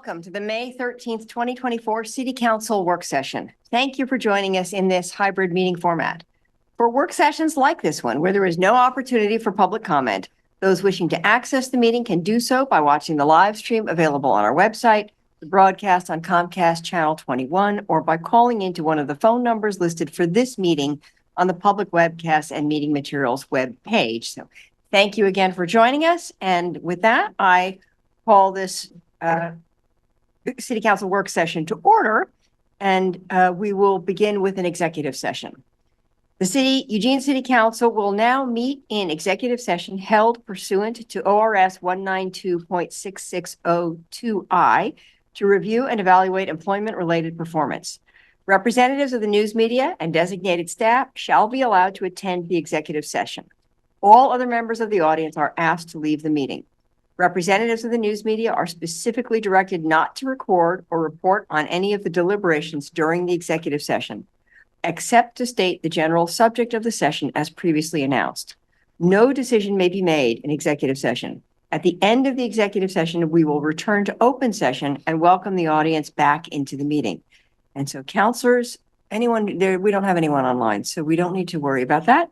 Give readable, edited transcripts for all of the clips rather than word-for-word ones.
welcome to the May 13th, 2024 City Council Work Session. Thank you for joining us in this hybrid meeting format. For work sessions like this one, where there is no opportunity for public comment, those wishing to access the meeting can do so by watching the live stream available on our website, the broadcast on Comcast Channel 21, or by calling into one of the phone numbers listed for this meeting on the public webcast and meeting materials web page. So thank you again for joining us. And with that, I call this City Council work session to order, and we will begin with an executive session. The Eugene City Council will now meet in executive session held pursuant to ORS 192.6602I to review and evaluate employment-related performance. Representatives of the news media and designated staff shall be allowed to attend the executive session. All other members of the audience are asked to leave the meeting. Representatives of the news media are specifically directed not to record or report on any of the deliberations during the executive session, except to state the general subject of the session as previously announced. No decision may be made in executive session. At the end of the executive session, we will return to open session and welcome the audience back into the meeting. And so counselors, anyone there, we don't have anyone online, so we don't need to worry about that.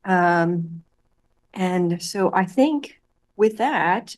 And so I think with that,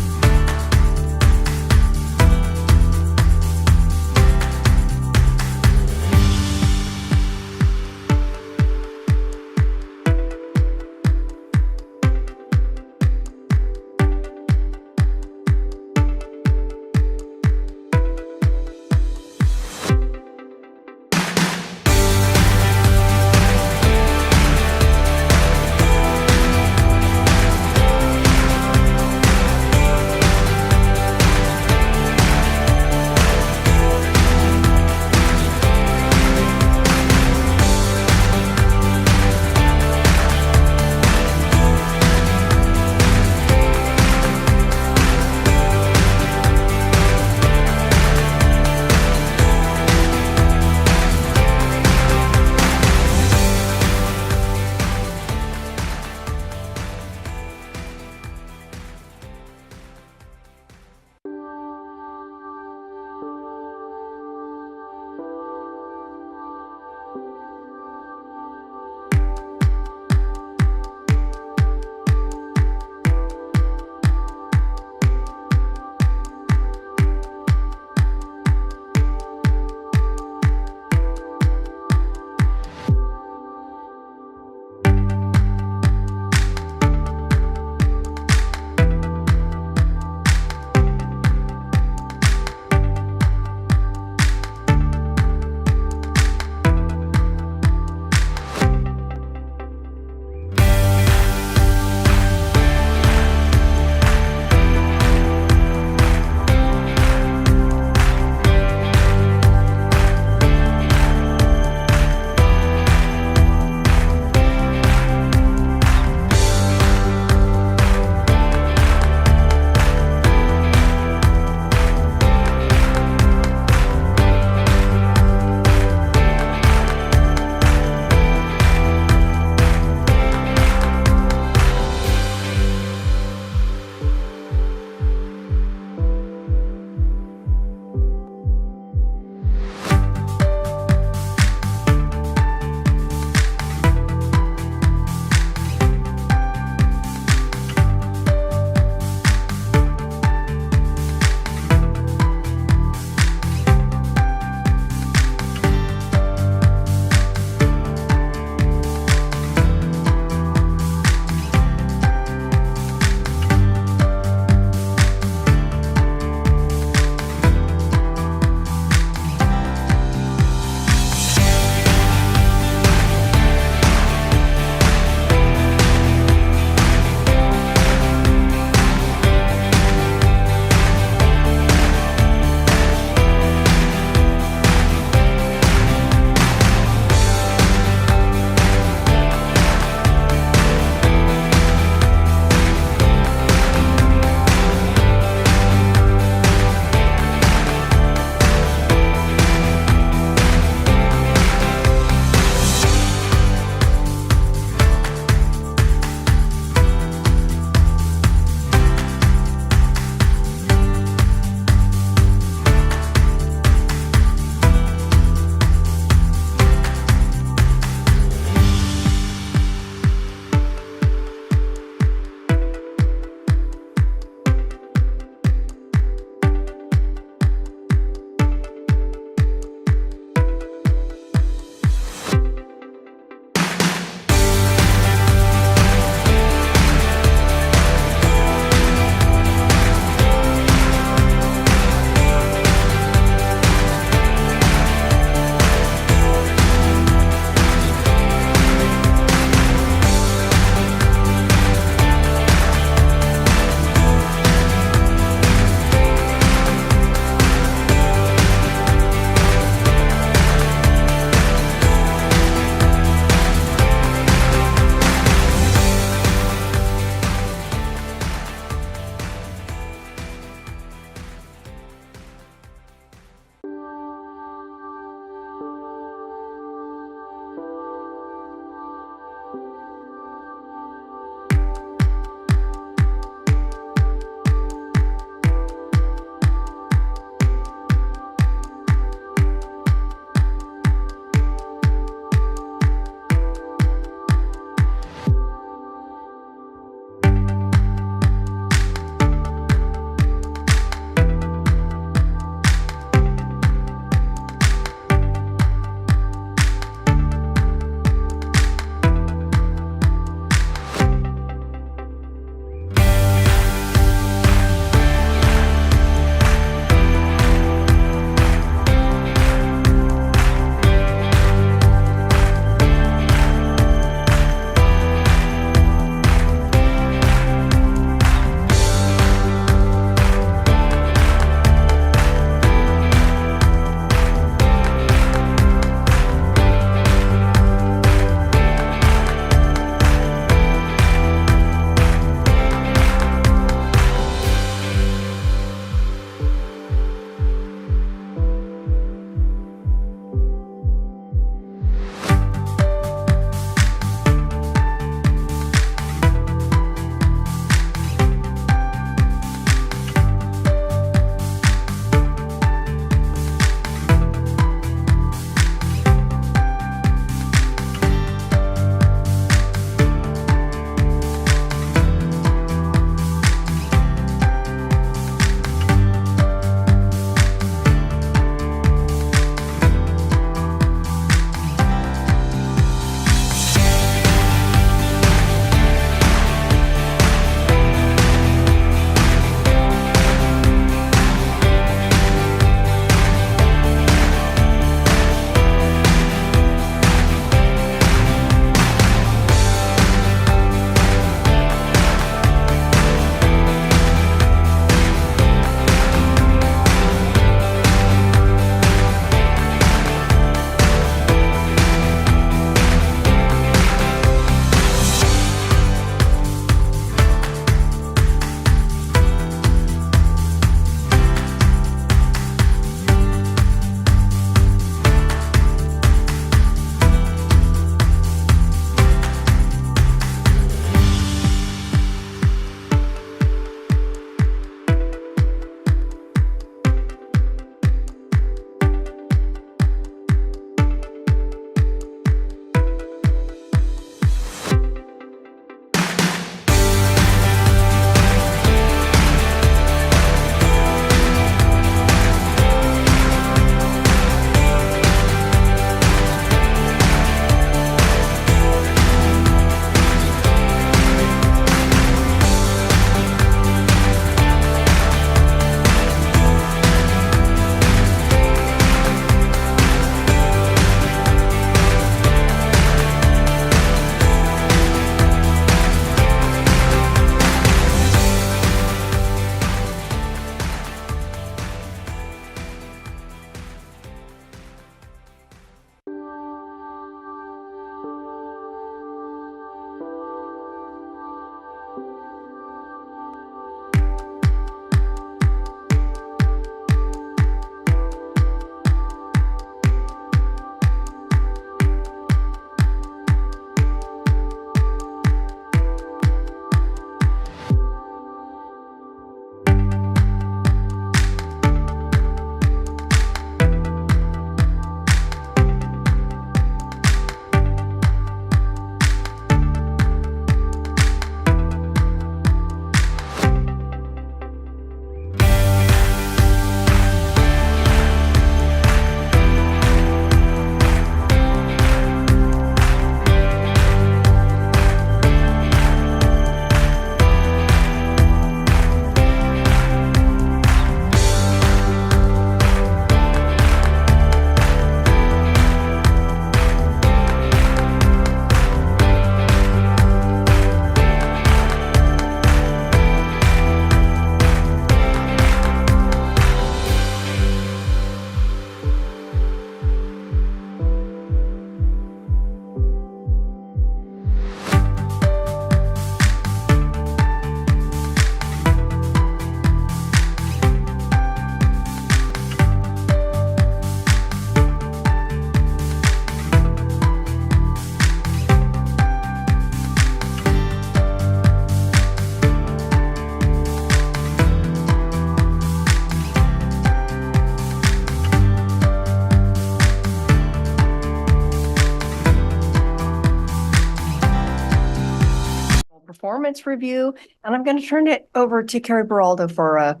performance review. And I'm going to turn it over to Carrie Beraldo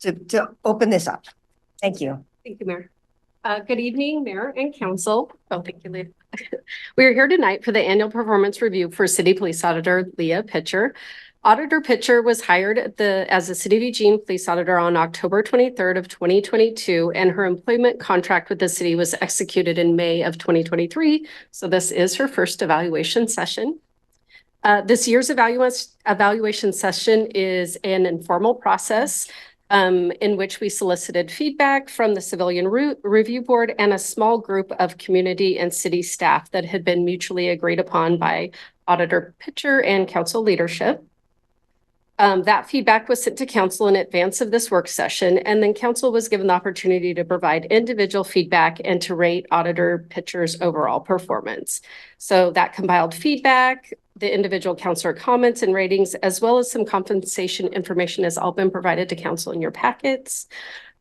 to open this up. Thank you. Thank you, Mayor. Good evening, Mayor and Council. Oh, thank you, Leah. We are here tonight for the annual performance review for City Police Auditor Leah Pitcher. Auditor Pitcher was hired as a City of Eugene Police Auditor on October 23rd of 2022, and her employment contract with the city was executed in May of 2023. So this is her first evaluation session. This year's evaluation session is an informal process in which we solicited feedback from the Civilian Review Board and a small group of community and city staff that had been mutually agreed upon by Auditor Pitcher and council leadership. That feedback was sent to council in advance of this work session, and then council was given the opportunity to provide individual feedback and to rate Auditor Pitcher's overall performance. So that compiled feedback, the individual counselor comments and ratings, as well as some compensation information has all been provided to council in your packets.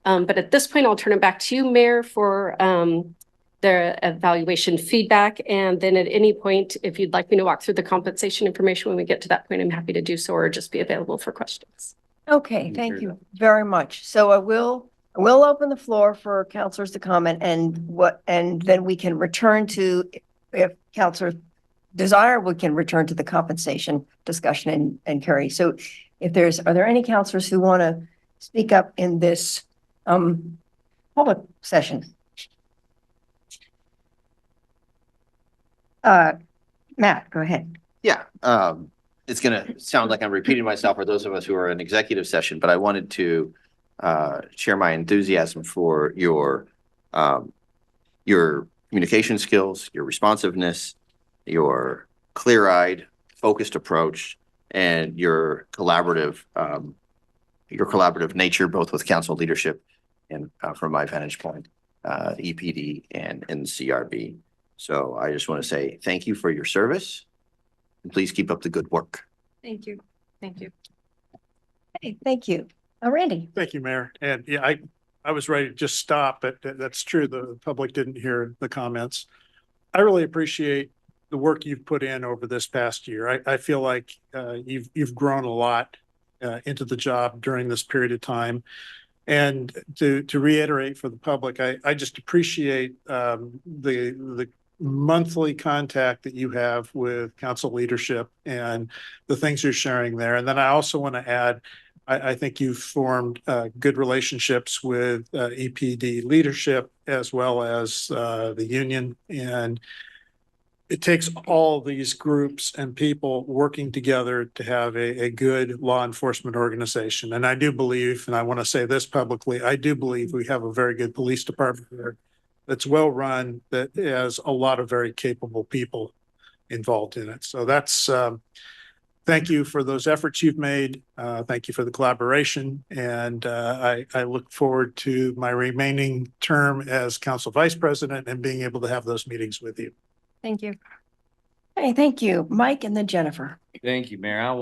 But at this point, I'll turn it back to you, Mayor, for the evaluation feedback. And then at any point, if you'd like me to walk through the compensation information when we get to that point, I'm happy to do so, or just be available for questions. Okay, thank you very much. So I will open the floor for counselors to comment, and then we can return to, if counselors desire, we can return to the compensation discussion and Carrie. So are there any counselors who want to speak up in this public session? Matt, go ahead. Yeah, it's going to sound like I'm repeating myself for those of us who are in executive session, but I wanted to share my enthusiasm for your communication skills, your responsiveness, your clear-eyed, focused approach, and your collaborative nature, both with council leadership and from my vantage point, EPD and CRB. So I just want to say thank you for your service, and please keep up the good work. Thank you. Thank you. Hey, thank you. Randy. Thank you, Mayor. And yeah, I was ready to just stop, but that's true. The public didn't hear the comments. I really appreciate the work you've put in over this past year. I feel like you've grown a lot into the job during this period of time. And to reiterate for the public, I just appreciate the monthly contact that you have with council leadership and the things you're sharing there. And then I also want to add, I think you've formed good relationships with EPD leadership as well as the union. And it takes all these groups and people working together to have a good law enforcement organization. And I do believe, and I want to say this publicly, I do believe we have a very good police department here that's well run, that has a lot of very capable people involved in it. So that's, thank you for those efforts you've made. Thank you for the collaboration. And I look forward to my remaining term as council vice president and being able to have those meetings with you. Thank you. Hey, thank you. Mike and then Jennifer. Thank you, Mayor. I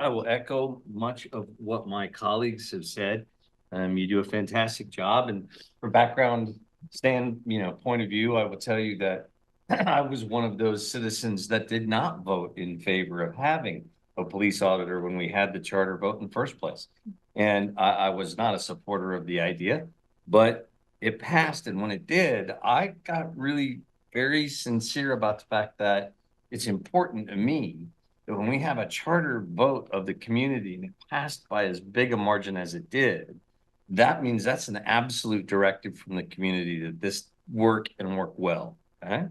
will echo much of what my colleagues have said. You do a fantastic job, and for background point of view, I will tell you that I was one of those citizens that did not vote in favor of having a police auditor when we had the charter vote in the first place. And I was not a supporter of the idea, but it passed. And when it did, I got really very sincere about the fact that it's important to me that when we have a charter vote of the community and it passed by as big a margin as it did, that means that's an absolute directive from the community that this work and work well. Okay.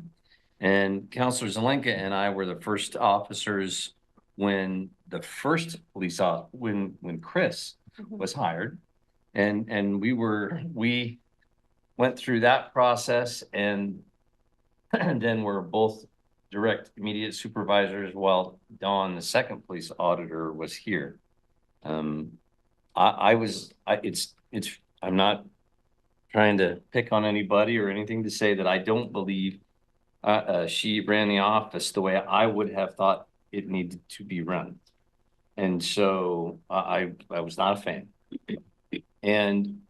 And Councilor Zelenka and I were the first officers when the first police officer, when Chris was hired, and we went through that process, and then we're both direct immediate supervisors while Dawn, the second police auditor, was here. I'm not trying to pick on anybody or anything to say that I don't believe she ran the office the way I would have thought it needed to be run. And so I was not a fan. And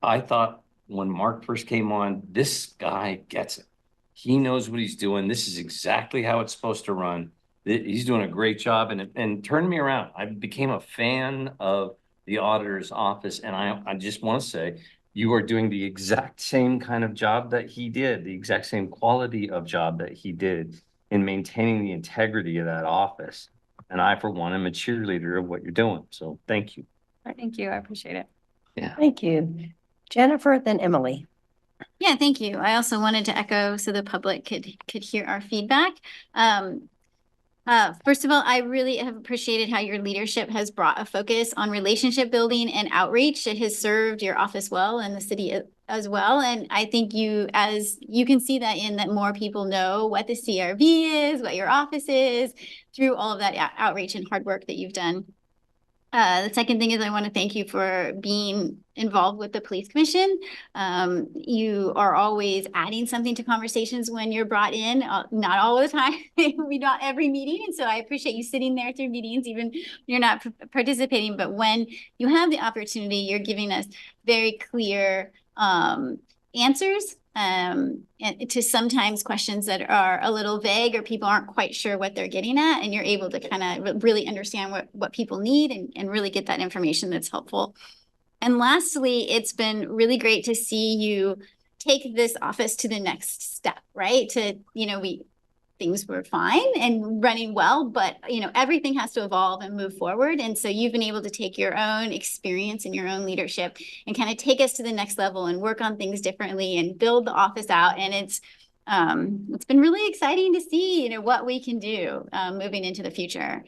I thought when Mark first came on, this guy gets it. He knows what he's doing. This is exactly how it's supposed to run. He's doing a great job and turned me around. I became a fan of the auditor's office, and I just want to say, you are doing the exact same kind of job that he did, the exact same quality of job that he did in maintaining the integrity of that office. And I, for one, am a cheerleader of what you're doing. So thank you. Thank you. I appreciate it. Thank you. Jennifer, then Emily. Yeah, thank you. I also wanted to echo so the public could hear our feedback. First of all, I really have appreciated how your leadership has brought a focus on relationship building and outreach. It has served your office well and the city as well. And I think as you can see that in that more people know what the CRB is, what your office is, through all of that outreach and hard work that you've done. The second thing is I want to thank you for being involved with the police commission. You are always adding something to conversations when you're brought in, not all the time, we not every meeting. And so I appreciate you sitting there through meetings, even when you're not participating, but when you have the opportunity, you're giving us very clear answers and to sometimes questions that are a little vague or people aren't quite sure what they're getting at, and you're able to kind of really understand what people need and really get that information that's helpful. And lastly, it's been really great to see you take this office to the next step, right? Things were fine and running well, but everything has to evolve and move forward. And so you've been able to take your own experience and your own leadership and kind of take us to the next level and work on things differently and build the office out. And it's been really exciting to see, what we can do moving into the future.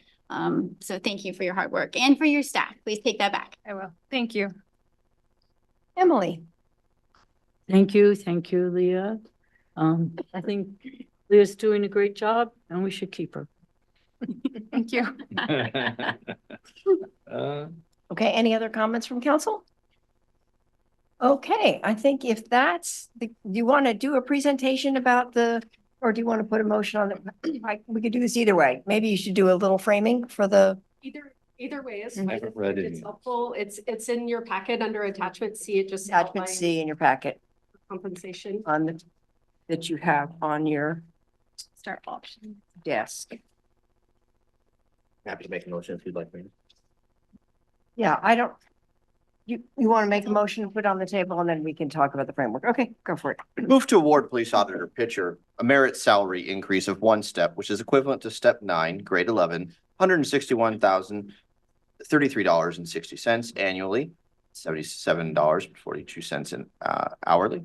So thank you for your hard work and for your staff. Please take that back. I will. Thank you. Emily. Thank you, Leah. I think Leah's doing a great job and we should keep her. Thank you. Okay, any other comments from council? Okay, I think if do you want to do a presentation about or do you want to put a motion on it? We could do this either way. Maybe you should do a little framing for Either way is Mhm. fine. I haven't read it It's yet. helpful. It's in your packet under attachment C. It just attachment outlines C in your packet compensation. that you have on your Start option. desk. Happy to make a motion if you'd like me. Yeah, you want to make a motion to put on the table and then we can talk about the framework. Okay, go for it. Move to award Police Auditor Pitcher a merit salary increase of one step, which is equivalent to step 9, grade 11, $161,033.60 annually, $77.42 hourly.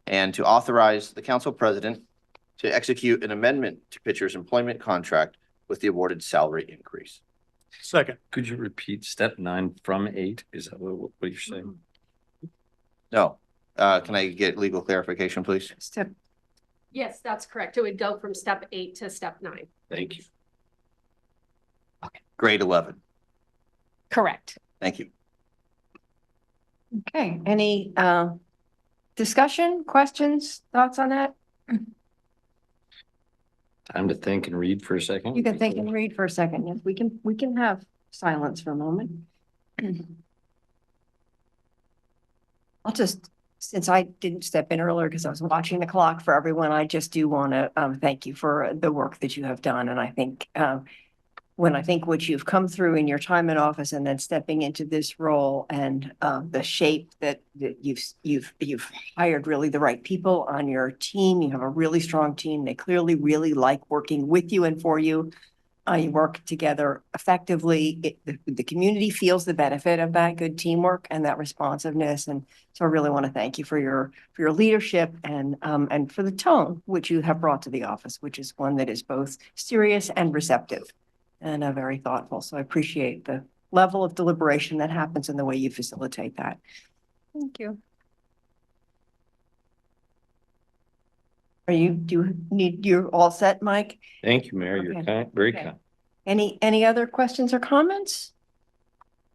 And to authorize the council president to execute an amendment to Pitcher's employment contract with the awarded salary increase. Second. Could you repeat step 9 from 8? Is that what you're saying? No, can I get legal clarification, please? Yes, that's correct. It would go from step 8 to step 9. Thank you. Grade 11. Correct. Thank you. Okay, any discussion, questions, thoughts on that? Time to think and read for a second. You can think and read for a second. Yes, we can have silence for a moment. Since I didn't step in earlier because I was watching the clock for everyone, I just do want to thank you for the work that you have done. And I think when I think what you've come through in your time in office and then stepping into this role and the shape that you've hired really the right people on your team. You have a really strong team. They clearly really like working with you and for you. You work together effectively. The community feels the benefit of that good teamwork and that responsiveness. And so I really want to thank you for your leadership and for the tone which you have brought to the office, which is one that is both serious and receptive and very thoughtful. So I appreciate the level of deliberation that happens and the way you facilitate that. Thank you. You're all set, Mike? Thank you, Mayor. You're Okay. kind, very Okay. kind. Any other questions or comments?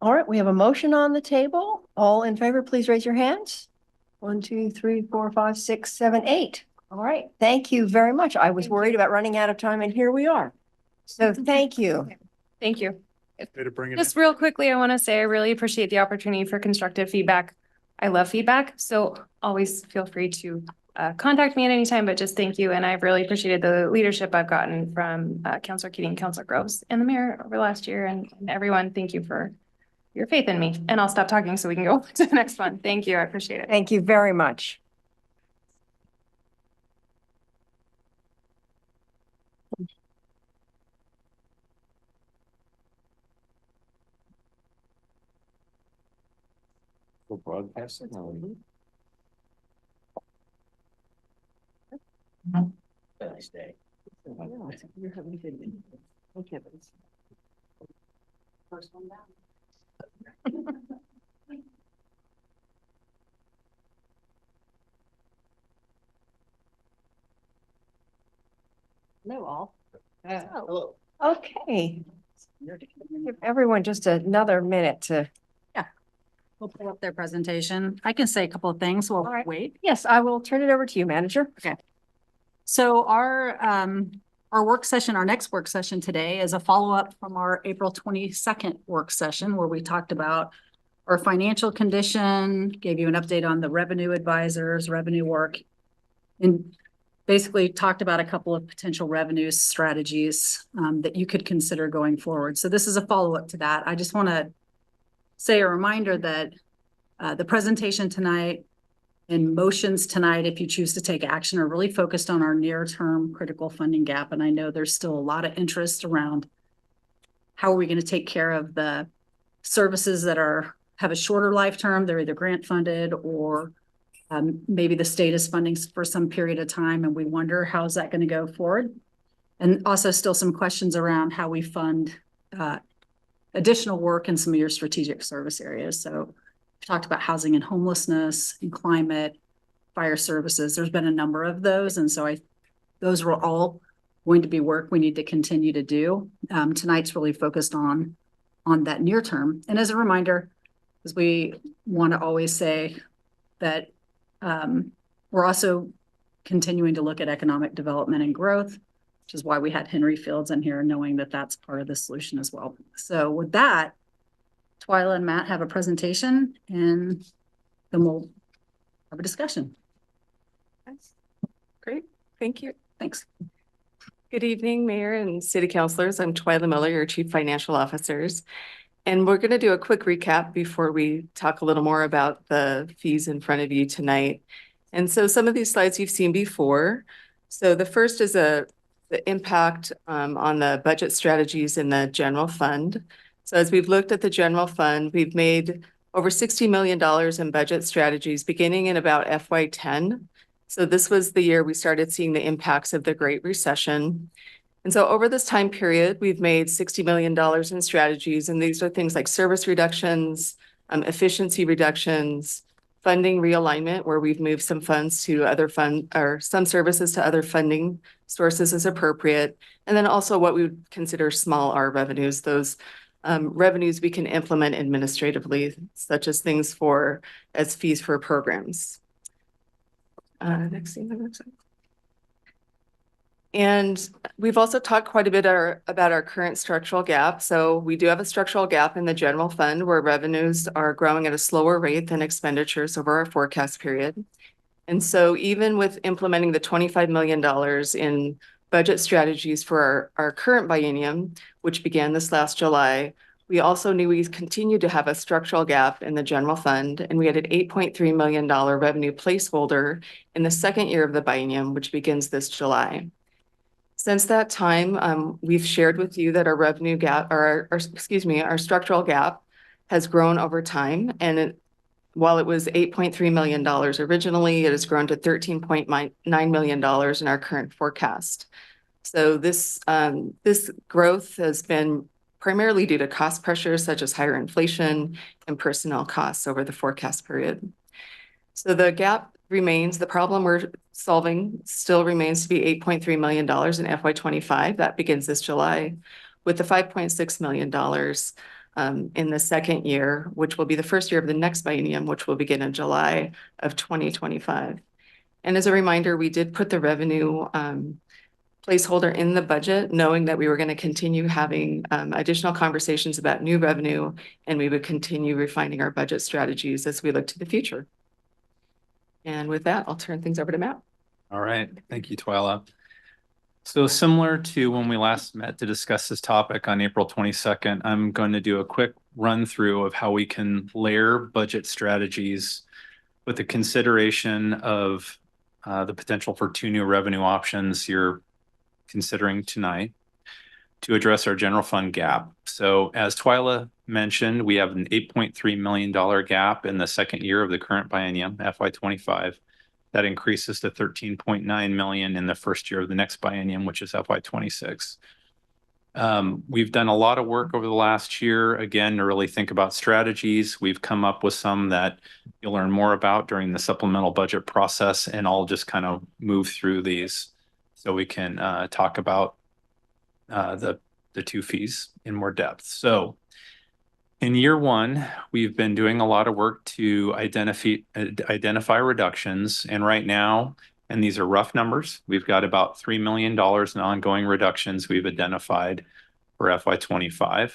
All right, we have a motion on the table. All in favor, please raise your hands. 1, 2, 3, 4, 5, 6, 7, 8. All right, thank you very much. I was worried about running out of time and here we are. So thank you. Thank you. Way to bring it in. Just real quickly, I want to say I really appreciate the opportunity for constructive feedback. I love feedback, so always feel free to contact me at any time, but just thank you. And I've really appreciated the leadership I've gotten from Counselor Keating, Counselor Groves, and the mayor over the last year. And everyone, thank you for your faith in me. And I'll stop talking so we can go to the next one. Thank you. I appreciate it. Thank you very much. For broadcasting. Nice day. First one down. Hello, all. Hello. Okay. Give everyone just another minute to, We'll pull up their presentation. I can say a couple of things. We'll All right. wait. yes, I will turn it over to you, manager. So our work session, our next work session today is a follow-up from our April 22nd work session where we talked about our financial condition, gave you an update on the revenue advisors, revenue work, and basically talked about a couple of potential revenue strategies that you could consider going forward. So this is a follow-up to that. I just want to say a reminder that the presentation tonight and motions tonight, if you choose to take action, are really focused on our near-term critical funding gap. And I know there's still a lot of interest around how are we going to take care of the services that have a shorter life term. They're either grant funded or maybe the state is funding for some period of time. And we wonder, how's that going to go forward? And also still some questions around how we fund additional work in some of your strategic service areas. So we talked about housing and homelessness and climate, fire services. There's been a number of those. And so those were all going to be work we need to continue to do. Tonight's really focused on that near term. And as a reminder, because we want to always say that we're also continuing to look at economic development and growth, which is why we had Henry Fields in here, knowing that that's part of the solution as well. So with that, Twyla and Matt have a presentation, and then we'll have a discussion. Great, thank you. Thanks. Good evening, Mayor and City Councilors. I'm Twyla Miller, your Chief Financial Officers. And we're going to do a quick recap before we talk a little more about the fees in front of you tonight. And so some of these slides you've seen before. So the first is the impact on the budget strategies in the general fund. So as we've looked at the general fund, we've made over $60 million in budget strategies beginning in about FY10. So this was the year we started seeing the impacts of the Great Recession. And so over this time period, we've made $60 million in strategies, and these are things like service reductions, efficiency reductions, funding realignment, where we've moved some funds to other some services to other funding sources as appropriate. And then also what we would consider small R revenues, those revenues we can implement administratively, such as things as fees for programs. Next thing. And we've also talked quite a bit about our current structural gap. So we do have a structural gap in the general fund where revenues are growing at a slower rate than expenditures over our forecast period. And so even with implementing the $25 million in budget strategies for our current biennium, which began this last July, we also knew we continued to have a structural gap in the general fund, and we had an $8.3 million revenue placeholder in the second year of the biennium, which begins this July. Since that time, we've shared with you that our revenue gap, our structural gap has grown over time. And while it was $8.3 million originally, it has grown to $13.9 million in our current forecast. So this growth has been primarily due to cost pressures such as higher inflation and personnel costs over the forecast period. So the gap remains, the problem we're solving still remains to be $8.3 million in FY25. That begins this July, with the $5.6 million in the second year, which will be the first year of the next biennium, which will begin in July of 2025. And as a reminder, we did put the revenue placeholder in the budget, knowing that we were going to continue having additional conversations about new revenue, and we would continue refining our budget strategies as we look to the future. And with that, I'll turn things over to Matt. All right, thank you, Twyla. So similar to when we last met to discuss this topic on April 22nd, I'm going to do a quick run through of how we can layer budget strategies with the consideration of the potential for 2 new revenue options you're considering tonight to address our general fund gap. So as Twyla mentioned, we have an $8.3 million gap in the second year of the current biennium, FY25. That increases to 13.9 million in the first year of the next biennium, which is FY26. We've done a lot of work over the last year, again, to really think about strategies. We've come up with some that you'll learn more about during the supplemental budget process, and I'll just kind of move through these so we can talk about the 2 fees in more depth. So in year 1, we've been doing a lot of work to identify reductions. And right now, and these are rough numbers, we've got about $3 million in ongoing reductions we've identified for FY25.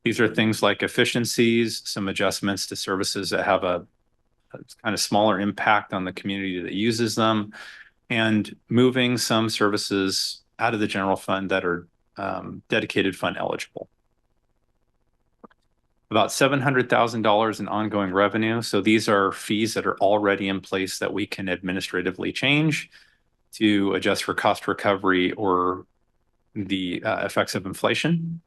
These are things like efficiencies, some adjustments to services that have a kind of smaller impact on the community that uses them, and moving some services out of the general fund that are dedicated fund eligible. About $700,000 in ongoing revenue. So these are fees that are already in place that we can administratively change to adjust for cost recovery or the effects of inflation.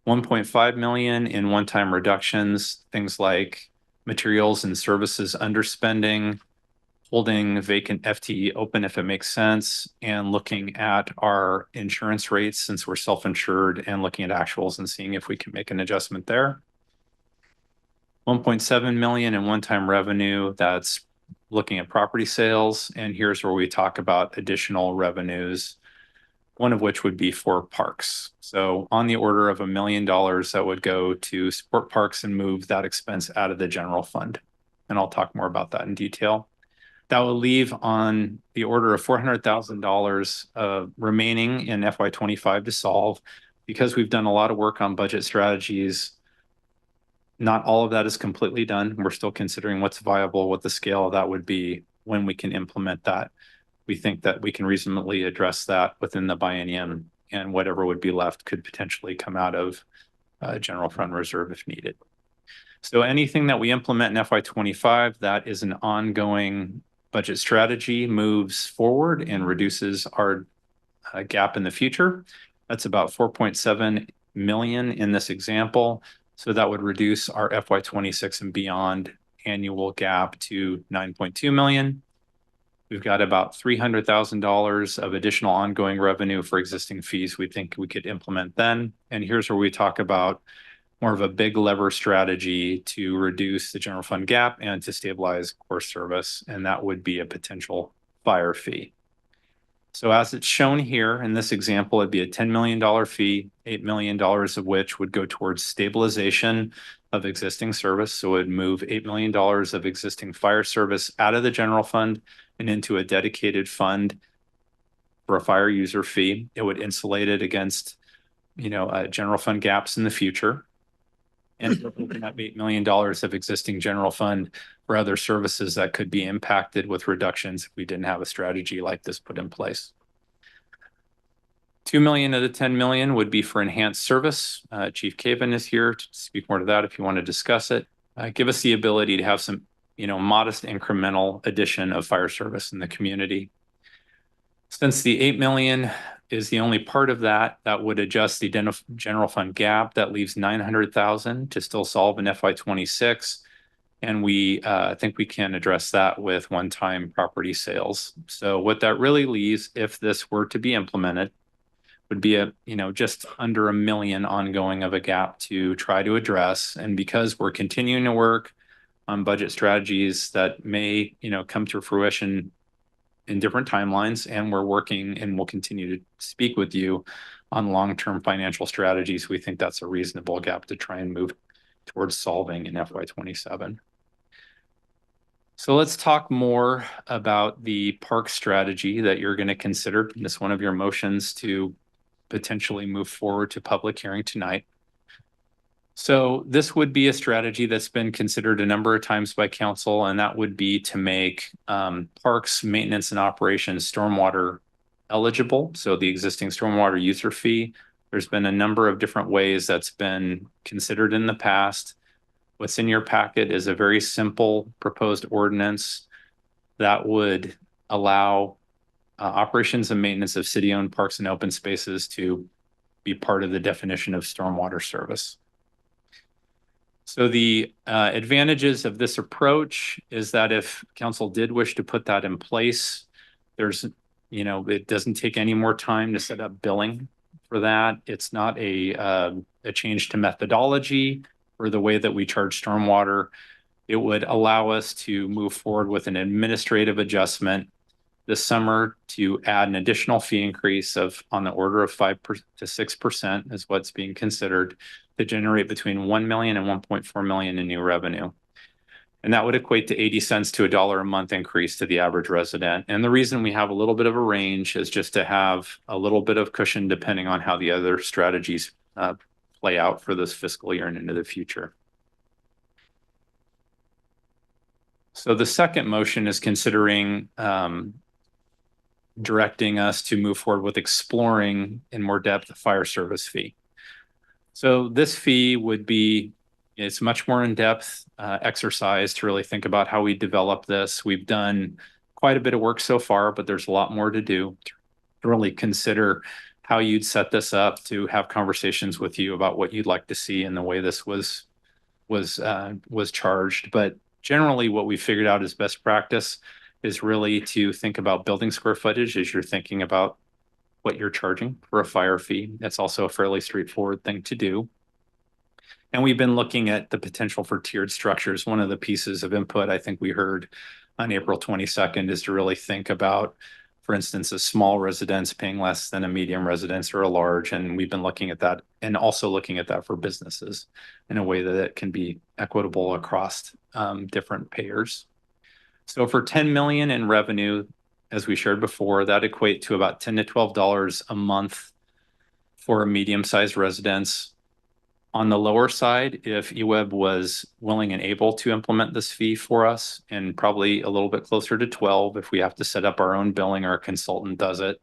1.5 million in one-time reductions, things like materials and services underspending, holding vacant FTE open if it makes sense, and looking at our insurance rates since we're self-insured and looking at actuals and seeing if we can make an adjustment there. 1.7 million in one-time revenue, that's looking at property sales. And here's where we talk about additional revenues, one of which would be for parks. So on the order of $1 million that would go to support parks and move that expense out of the general fund. And I'll talk more about that in detail. That will leave on the order of $400,000 remaining in FY25 to solve. Because we've done a lot of work on budget strategies, not all of that is completely done. We're still considering what's viable, what the scale of that would be when we can implement that. We think that we can reasonably address that within the biennium, and whatever would be left could potentially come out of general fund reserve if needed. So anything that we implement in FY25, that is an ongoing budget strategy, moves forward and reduces our gap in the future. That's about 4.7 million in this example. So that would reduce our FY26 and beyond annual gap to 9.2 million. We've got about $300,000 of additional ongoing revenue for existing fees we think we could implement then. And here's where we talk about more of a big lever strategy to reduce the general fund gap and to stabilize core service. And that would be a potential fire fee. So as it's shown here in this example, it'd be a $10 million fee, $8 million of which would go towards stabilization of existing service. So it would move $8 million of existing fire service out of the general fund and into a dedicated fund for a fire user fee. It would insulate it against, general fund gaps in the future. And open up $8 million of existing general fund for other services that could be impacted with reductions if we didn't have a strategy like this put in place. 2 million of the 10 million would be for enhanced service. Chief Caven is here to speak more to that if you want to discuss it. Give us the ability to have some, modest incremental addition of fire service in the community. Since the 8 million is the only part of that would adjust the general fund gap, that leaves 900,000 to still solve in FY26. And we think we can address that with one-time property sales. So what that really leaves, if this were to be implemented, would be just under $1 million ongoing of a gap to try to address. And because we're continuing to work on budget strategies that may, come to fruition in different timelines, and we're working and we'll continue to speak with you on long-term financial strategies, we think that's a reasonable gap to try and move towards solving in FY27. So let's talk more about the park strategy that you're going to consider in this one of your motions to potentially move forward to public hearing tonight. So this would be a strategy that's been considered a number of times by council, and that would be to make parks maintenance and operations stormwater eligible. So the existing stormwater user fee, there's been a number of different ways that's been considered in the past. What's in your packet is a very simple proposed ordinance that would allow operations and maintenance of city-owned parks and open spaces to be part of the definition of stormwater service. So the advantages of this approach is that if council did wish to put that in place, there's, it doesn't take any more time to set up billing for that. It's not a change to methodology or the way that we charge stormwater. It would allow us to move forward with an administrative adjustment this summer to add an additional fee increase of on the order of 5 to 6% is what's being considered to generate between 1 million and 1.4 million in new revenue. And that would equate to 80 cents to $1 a month increase to the average resident. And the reason we have a little bit of a range is just to have a little bit of cushion depending on how the other strategies play out for this fiscal year and into the future. So the second motion is considering directing us to move forward with exploring in more depth a fire service fee. So this fee would be, it's much more in-depth exercise to really think about how we develop this. We've done quite a bit of work so far, but there's a lot more to do to really consider how you'd set this up, to have conversations with you about what you'd like to see in the way this was charged. But generally what we figured out as best practice is really to think about building square footage as you're thinking about what you're charging for a fire fee. That's also a fairly straightforward thing to do. And we've been looking at the potential for tiered structures. One of the pieces of input I think we heard on April 22nd is to really think about, for instance, a small residence paying less than a medium residence or a large. And we've been looking at that and also looking at that for businesses in a way that it can be equitable across different payers. So for 10 million in revenue, as we shared before, that equate to about $10 to $12 a month for a medium-sized residence. On the lower side, if eWeb was willing and able to implement this fee for us, and probably a little bit closer to 12 if we have to set up our own billing or a consultant does it.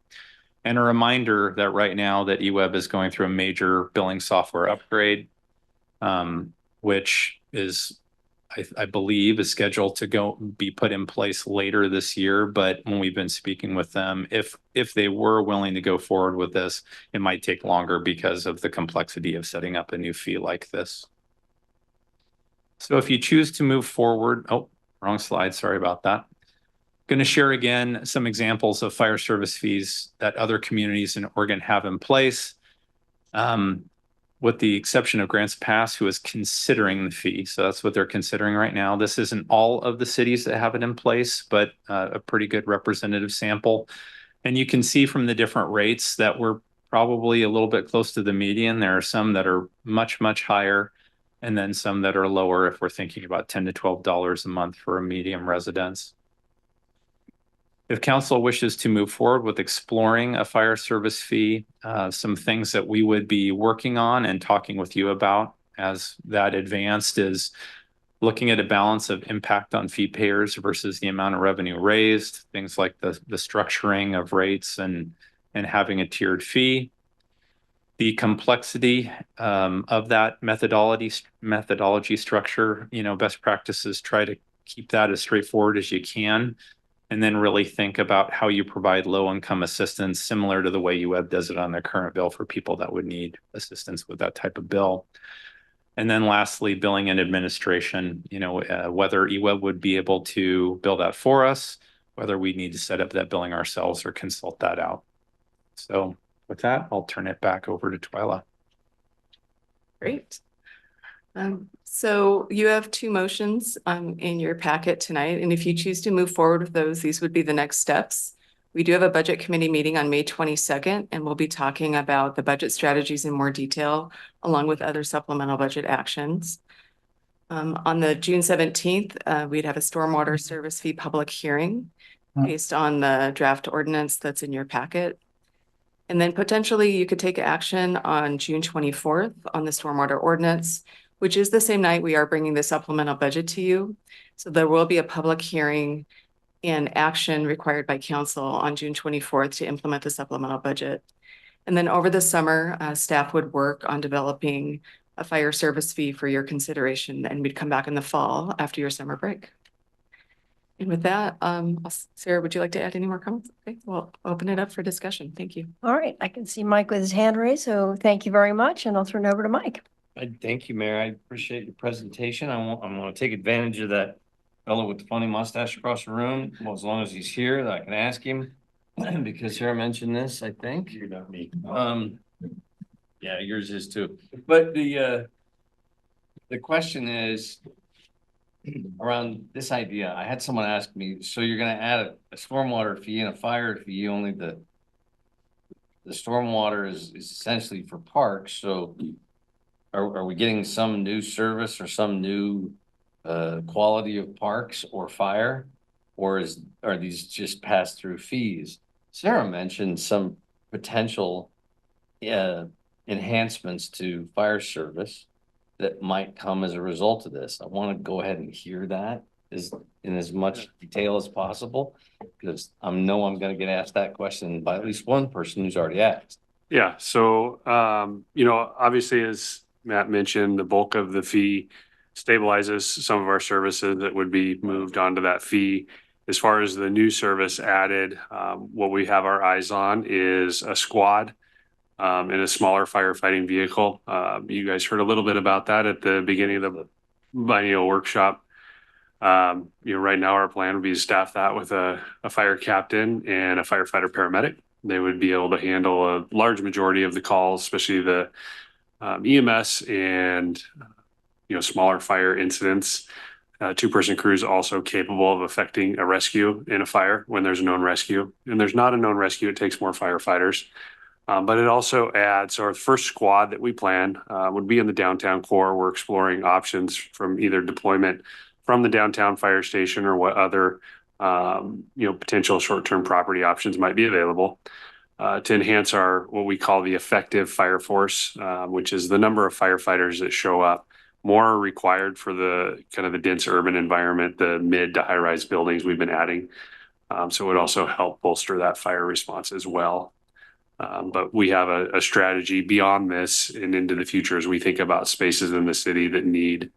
And a reminder that right now that eWeb is going through a major billing software upgrade, which is, I believe, is scheduled to be put in place later this year. But when we've been speaking with them, if they were willing to go forward with this, it might take longer because of the complexity of setting up a new fee like this. So if you choose to move forward, oh, wrong slide, sorry about that. Going to share again some examples of fire service fees that other communities in Oregon have in place. With the exception of Grants Pass, who is considering the fee. So that's what they're considering right now. This isn't all of the cities that have it in place, but a pretty good representative sample. And you can see from the different rates that we're probably a little bit close to the median. There are some that are much, much higher, and then some that are lower if we're thinking about $10 to $12 a month for a medium residence. If council wishes to move forward with exploring a fire service fee, some things that we would be working on and talking with you about as that advanced is looking at a balance of impact on fee payers versus the amount of revenue raised, things like the structuring of rates and having a tiered fee. The complexity of that methodology structure, best practices, try to keep that as straightforward as you can. And then really think about how you provide low-income assistance, similar to the way eWeb does it on their current bill for people that would need assistance with that type of bill. And then lastly, billing and administration, whether eWeb would be able to bill that for us, whether we need to set up that billing ourselves or consult that out. So with that, I'll turn it back over to Twyla. Great. So you have two motions in your packet tonight, and if you choose to move forward with those, these would be the next steps. We do have a budget committee meeting on May 22nd, and we'll be talking about the budget strategies in more detail, along with other supplemental budget actions. On the June 17th, we'd have a stormwater service fee public hearing based on the draft ordinance that's in your packet. And then potentially you could take action on June 24th on the stormwater ordinance. which is the same night we are bringing the supplemental budget to you. So there will be a public hearing and action required by council on June 24th to implement the supplemental budget. And then over the summer, staff would work on developing a fire service fee for your consideration, and we'd come back in the fall after your summer break. And with that, Sarah, would you like to add any more comments? Okay, we'll open it up for discussion. Thank you. All right, I can see Mike with his hand raised, so thank you very much, and I'll turn it over to Mike. Thank you, Mayor. I appreciate your presentation. I'm gonna take advantage of that fellow with the funny mustache across the room. Well, as long as he's here, that I can ask him. Because Sarah mentioned this, I think. You're not me. Yeah, yours is too. But the question is around this idea. I had someone ask me, so you're gonna add a stormwater fee and a fire fee, only the stormwater is essentially for parks, so are we getting some new service or some new quality of parks or fire? Or are these just pass-through fees? Sarah mentioned some potential enhancements to fire service that might come as a result of this. I want to go ahead and hear that in as much detail as possible, because I know I'm going to get asked that question by at least one person who's already asked. Yeah, so, obviously, as Matt mentioned, the bulk of the fee stabilizes some of our services that would be moved onto that fee. As far as the new service added, what we have our eyes on is a squad in a smaller firefighting vehicle. You guys heard a little bit about that at the beginning of the biennial workshop. Right now our plan would be to staff that with a fire captain and a firefighter paramedic. They would be able to handle a large majority of the calls, especially the EMS and smaller fire incidents. Two-person crews also capable of effecting a rescue in a fire when there's a known rescue. And there's not a known rescue, it takes more firefighters. But it also adds, our first squad that we plan would be in the downtown core. We're exploring options from either deployment from the downtown fire station or what other potential short-term property options might be available to enhance our what we call the effective fire force, which is the number of firefighters that show up. More are required for the kind of the dense urban environment, the mid to high rise buildings we've been adding. So it would also help bolster that fire response as well. But we have a strategy beyond this and into the future as we think about spaces in the city that need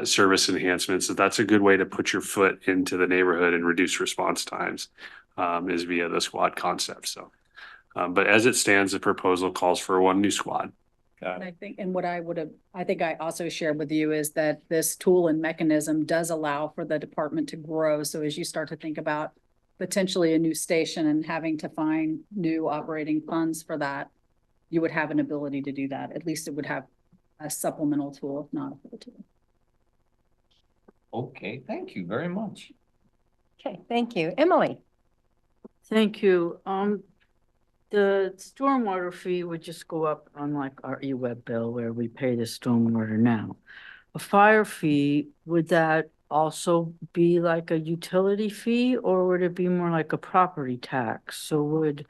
service enhancements. So that's a good way to put your foot into the neighborhood and reduce response times is via the squad concept. So. But as it stands, the proposal calls for one new squad. And I think, and what I think I also shared with you is that this tool and mechanism does allow for the department to grow. So as you start to think about potentially a new station and having to find new operating funds for that, you would have an ability to do that. At least it would have a supplemental tool, if not a full tool. Okay, thank you very much. Okay, thank you. Emily? Thank you. The stormwater fee would just go up on like our e-web bill where we pay the stormwater now. A fire fee, would that also be like a utility fee or would it be more like a property tax? So would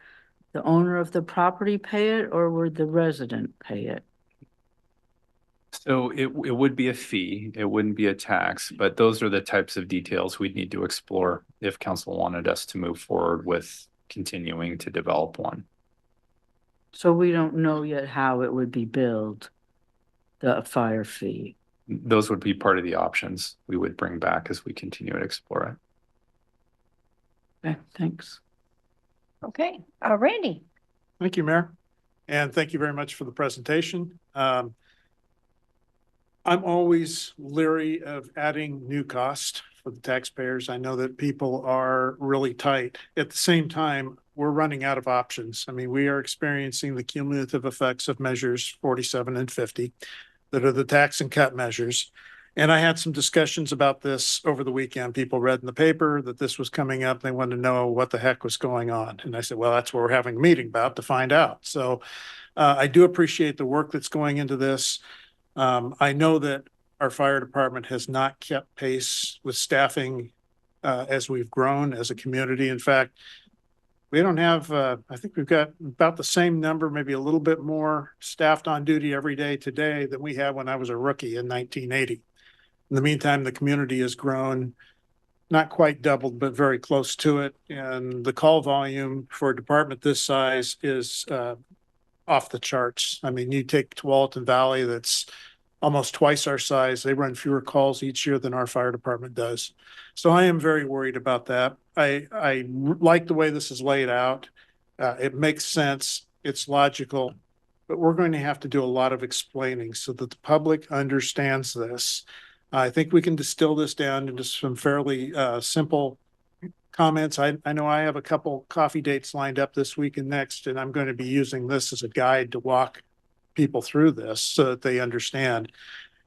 the owner of the property pay it or would the resident pay it? So it would be a fee. It wouldn't be a tax, but those are the types of details we'd need to explore if council wanted us to move forward with continuing to develop one. So we don't know yet how it would be billed, the fire fee. Those would be part of the options we would bring back as we continue to explore it. Okay, thanks. Okay, Randy? Thank you, Mayor. And thank you very much for the presentation. I'm always leery of adding new cost for the taxpayers. I know that people are really tight. At the same time, we're running out of options. I mean, we are experiencing the cumulative effects of measures 47 and 50 that are the tax and cut measures. And I had some discussions about this over the weekend. People read in the paper that this was coming up. They wanted to know what the heck was going on. And I said, well, that's what we're having a meeting about to find out. So I do appreciate the work that's going into this. I know that our fire department has not kept pace with staffing as we've grown as a community. In fact, We don't have, I think we've got about the same number, maybe a little bit more staffed on duty every day today than we had when I was a rookie in 1980. In the meantime, the community has grown, not quite doubled, but very close to it. And the call volume for a department this size is off the charts. I mean, you take Tualatin Valley, that's almost twice our size. They run fewer calls each year than our fire department does. So I am very worried about that. I like the way this is laid out. It makes sense. It's logical, but we're going to have to do a lot of explaining so that the public understands this. I think we can distill this down into some fairly simple comments. I know I have a couple coffee dates lined up this week and next, and I'm going to be using this as a guide to walk people through this so that they understand.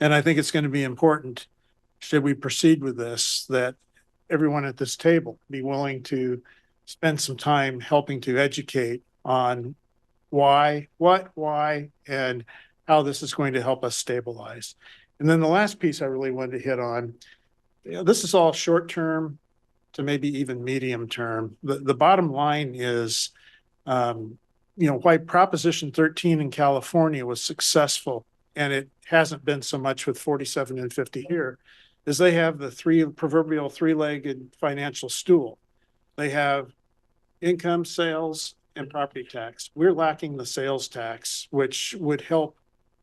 And I think it's going to be important, should we proceed with this, that everyone at this table be willing to spend some time helping to educate on why, and how this is going to help us stabilize. And then the last piece I really wanted to hit on, this is all short term to maybe even medium term. The bottom line is, why Proposition 13 in California was successful, and it hasn't been so much with 47 and 50 here, is they have the proverbial three-legged financial stool. They have income, sales, and property tax. We're lacking the sales tax, which would help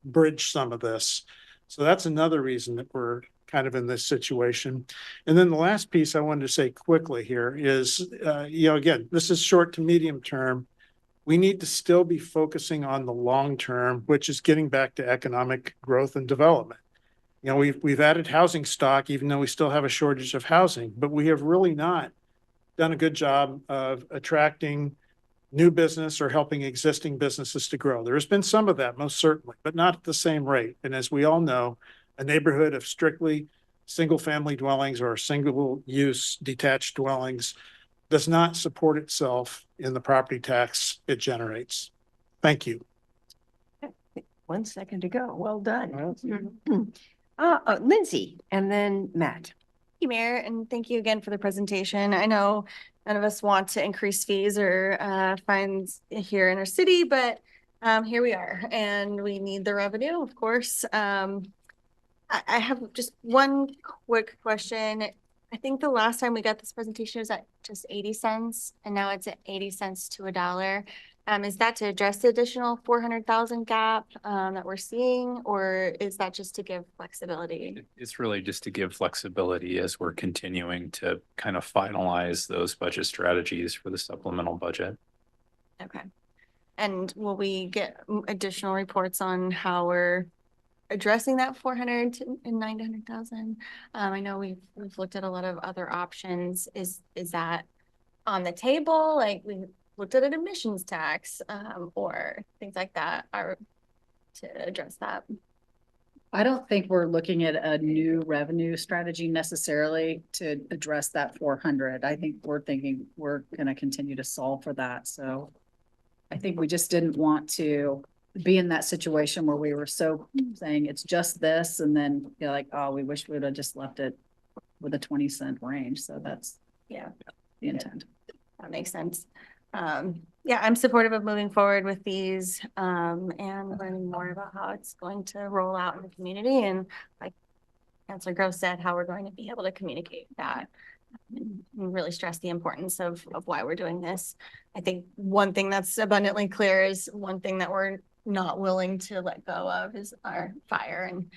bridge some of this. So that's another reason that we're kind of in this situation. And then the last piece I wanted to say quickly here is, again, this is short to medium term. We need to still be focusing on the long term, which is getting back to economic growth and development. We've added housing stock, even though we still have a shortage of housing, but we have really not done a good job of attracting new business or helping existing businesses to grow. There has been some of that, most certainly, but not at the same rate. And as we all know, a neighborhood of strictly single-family dwellings or single-use detached dwellings does not support itself in the property tax it generates. Thank you. 1 second to go. Well done. Lindsay, and then Matt. Thank you, Mayor, and thank you again for the presentation. I know none of us want to increase fees or fines here in our city, but here we are, and we need the revenue, of course. I have just one quick question. I think the last time we got this presentation was at just 80 cents, and now it's at 80 cents to $1. Is that to address the additional 400,000 gap that we're seeing, or is that just to give flexibility? It's really just to give flexibility as we're continuing to kind of finalize those budget strategies for the supplemental budget. Okay. And will we get additional reports on how we're addressing that 400 and 900,000? I know we've looked at a lot of other options. Is that on the table? Like, we looked at an admissions tax or things like that to address that. I don't think we're looking at a new revenue strategy necessarily to address that 400. I think we're thinking we're going to continue to solve for that. So I think we just didn't want to be in that situation where we were so saying it's just this, and then you're like, oh, we wish we would have just left it with a 20-cent range. So that's the intent. That makes sense. Yeah, I'm supportive of moving forward with these and learning more about how it's going to roll out in the community, and like Councilor Gross said, how we're going to be able to communicate that and really stress the importance of why we're doing this. I think one thing that's abundantly clear is one thing that we're not willing to let go of is our fire and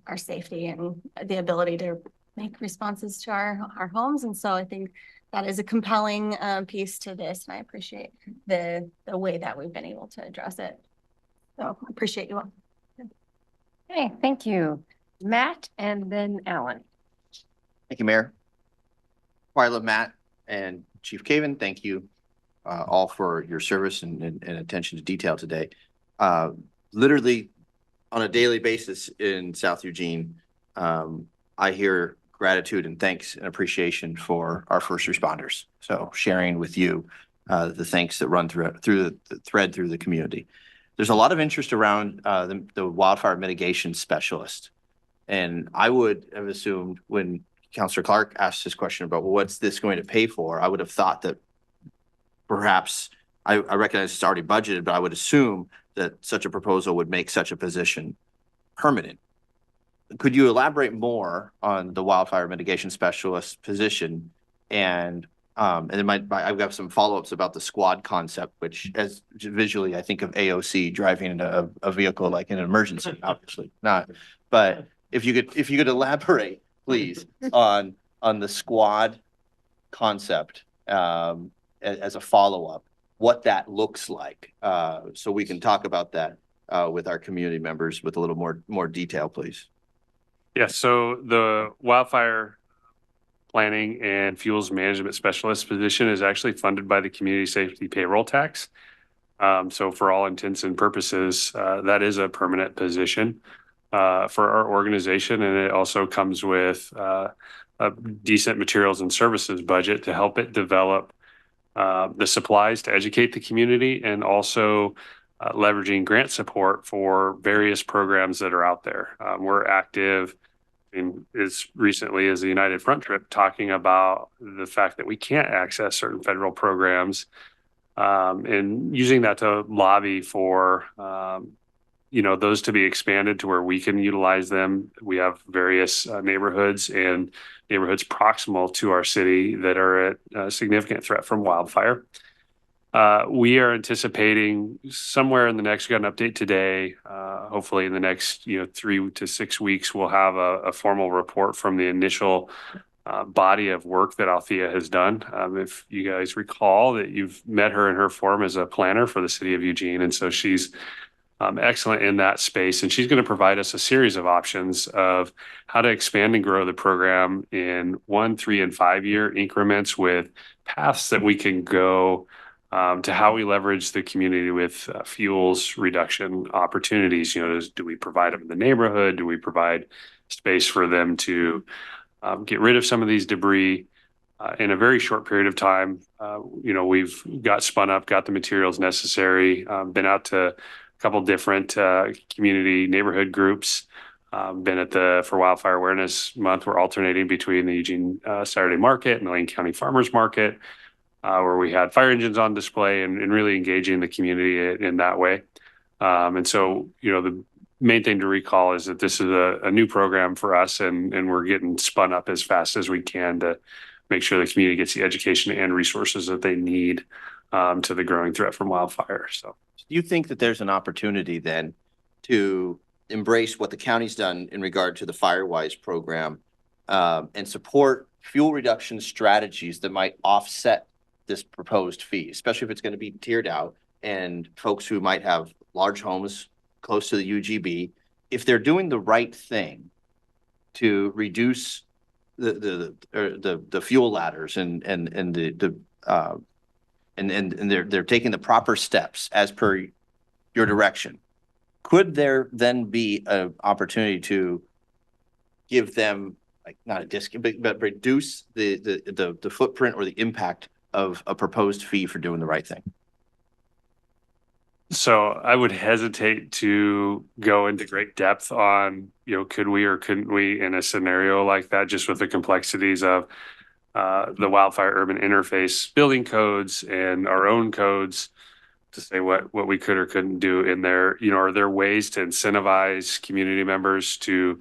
our safety and the ability to make responses to our homes. And so I think that is a compelling piece to this, and I appreciate the way that we've been able to address it. So I appreciate you all. Okay, thank you. Matt, and then Alan. Thank you, Mayor. I love Matt and Chief Caven. Thank you all for your service and attention to detail today. Literally on a daily basis in South Eugene, I hear gratitude and thanks and appreciation for our first responders. So sharing with you the thanks that run through the thread through the community. There's a lot of interest around the wildfire mitigation specialist. And I would have assumed when Councilor Clark asked this question about, well, what's this going to pay for? I would have thought that perhaps, I recognize it's already budgeted, but I would assume that such a proposal would make such a position permanent. Could you elaborate more on the wildfire mitigation specialist position? And then I've got some follow-ups about the squad concept, which as visually, I think of AOC driving in a vehicle like in an emergency, obviously not. But if you could elaborate, please, on the squad concept as a follow-up, what that looks like, so we can talk about that with our community members with a little more detail, please. Yeah, so the wildfire planning and fuels management specialist position is actually funded by the community safety payroll tax. So for all intents and purposes, that is a permanent position for our organization. And it also comes with a decent materials and services budget to help it develop the supplies to educate the community, and also leveraging grant support for various programs that are out there. We're active in as recently as the United Front trip, talking about the fact that we can't access certain federal programs, and using that to lobby for those to be expanded to where we can utilize them. We have various neighborhoods and neighborhoods proximal to our city that are at a significant threat from wildfire. We are anticipating somewhere in the next, we got an update today, hopefully in the next 3 to 6 weeks, we'll have a formal report from the initial body of work that Althea has done. If you guys recall that you've met her in her form as a planner for the city of Eugene. And so she's excellent in that space. And she's going to provide us a series of options of how to expand and grow the program in 1, 3, and 5 year increments, with paths that we can go to how we leverage the community with fuels reduction opportunities. Do we provide them in the neighborhood? Do we provide space for them to get rid of some of these debris in a very short period of time? We've got spun up, got the materials necessary, been out to a couple different community neighborhood groups, been at for Wildfire Awareness Month. We're alternating between the Eugene Saturday Market and the Lane County Farmers Market, where we had fire engines on display and really engaging the community in that way. And so, the main thing to recall is that this is a new program for us, and we're getting spun up as fast as we can to make sure the community gets the education and resources that they need to the growing threat from wildfire. So do you think that there's an opportunity then to embrace what the county's done in regard to the Firewise program and support fuel reduction strategies that might offset this proposed fee, especially if it's going to be tiered out, and folks who might have large homes close to the UGB, if they're doing the right thing to reduce the fuel ladders and they're taking the proper steps as per your direction, could there then be an opportunity to give them, like, not a discount, but reduce the footprint or the impact of a proposed fee for doing the right thing? So I would hesitate to go into great depth on, could we or couldn't we in a scenario like that, just with the complexities of the wildfire urban interface building codes and our own codes, to say what we could or couldn't do in there. Are there ways to incentivize community members to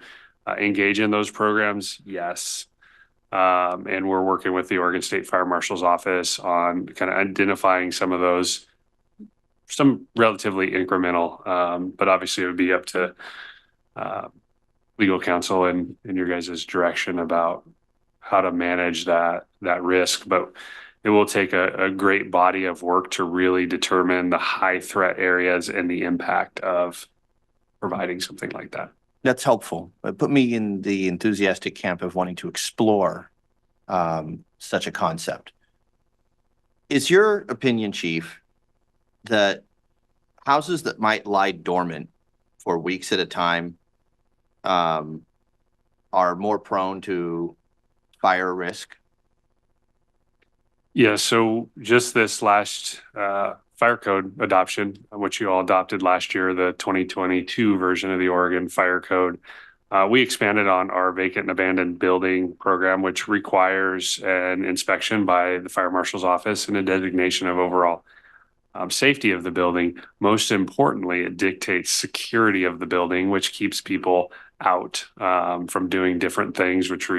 engage in those programs? Yes. And we're working with the Oregon State Fire Marshal's office on kind of identifying some of those, some relatively incremental, but obviously it would be up to legal counsel and your guys' direction about how to manage that risk. But it will take a great body of work to really determine the high threat areas and the impact of providing something like that. That's helpful. But put me in the enthusiastic camp of wanting to explore such a concept. Is your opinion, Chief, that houses that might lie dormant for weeks at a time are more prone to fire risk? Yeah, so just this last fire code adoption, which you all adopted last year, the 2022 version of the Oregon Fire Code, We expanded on our vacant and abandoned building program, which requires an inspection by the fire marshal's office and a designation of overall safety of the building. Most importantly, it dictates security of the building, which keeps people out from doing different things, which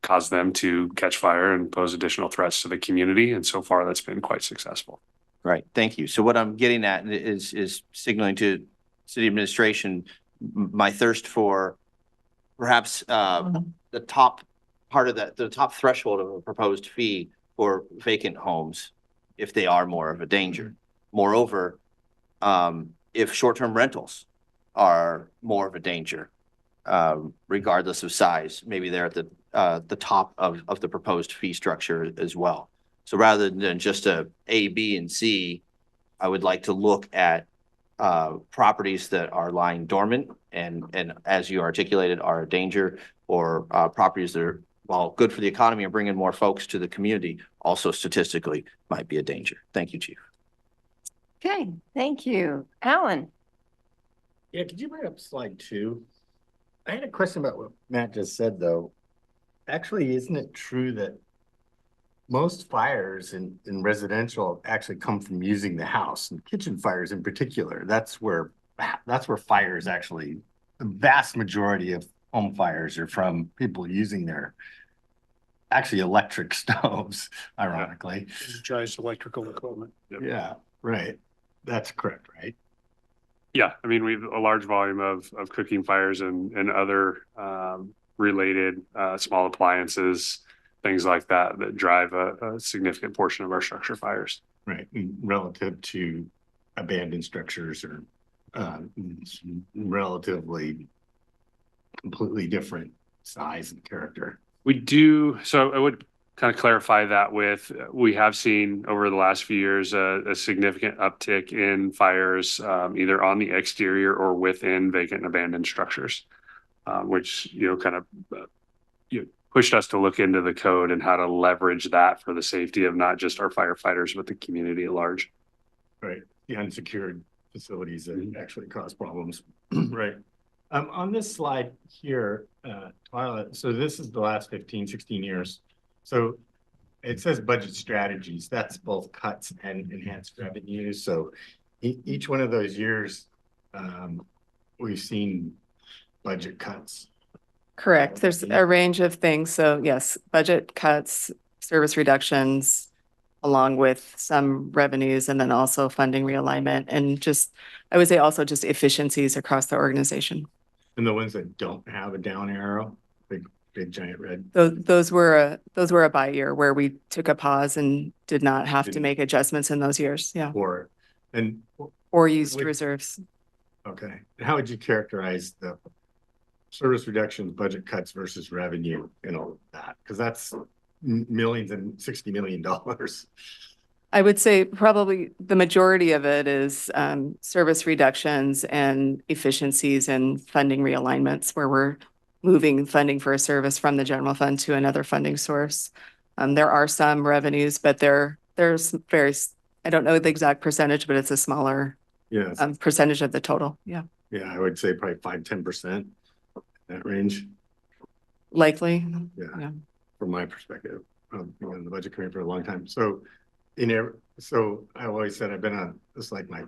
cause them to catch fire and pose additional threats to the community. And so far, that's been quite successful. Right, thank you. So what I'm getting at is signaling to city administration my thirst for perhaps the top part of the top threshold of a proposed fee for vacant homes, if they are more of a danger. Moreover, if short-term rentals are more of a danger, regardless of size, maybe they're at the top of the proposed fee structure as well. So rather than just A, B, and C, I would like to look at properties that are lying dormant and as you articulated are a danger, or properties that are, while good for the economy and bringing more folks to the community, also statistically might be a danger. Thank you, Chief. Okay, thank you. Alan? Yeah, could you bring up slide 2? I had a question about what Matt just said, though. Actually, isn't it true that most fires in residential actually come from using the house, and kitchen fires in particular? That's where fires actually, the vast majority of home fires are from people using their actually electric stoves, ironically. Energized electrical equipment. Yeah, right. That's correct, right? Yeah, I mean, we have a large volume of cooking fires and other related small appliances, things like that drive a significant portion of our structure fires. Right, relative to abandoned structures or relatively completely different size and character. We do, so I would kind of clarify that with, we have seen over the last few years a significant uptick in fires either on the exterior or within vacant and abandoned structures, which, kind of pushed us to look into the code and how to leverage that for the safety of not just our firefighters, but the community at large. Right, the unsecured facilities that actually cause problems. Right. On this slide here, Twyla, so this is the last 15, 16 years. So it says budget strategies. That's both cuts and enhanced revenues. So each one of those years, we've seen budget cuts. Correct. There's a range of things. So yes, budget cuts, service reductions, along with some revenues, and then also funding realignment, and just, I would say also just efficiencies across the organization. And the ones that don't have a down arrow, big giant red. Those were a by year where we took a pause and did not have to make adjustments in those years. Yeah. Or used reserves. Okay. How would you characterize the service reductions, budget cuts versus revenue and all of that? Because that's millions and $60 million. I would say probably the majority of it is service reductions and efficiencies and funding realignments, where we're moving funding for a service from the general fund to another funding source. There are some revenues, but there's very, I don't know the exact percentage, but it's a smaller percentage of the total. Yeah. Yeah, I would say probably 5–10%, that range. Likely. Yeah. From my perspective, I've been in the budget committee for a long time. So I always said I've been on this like my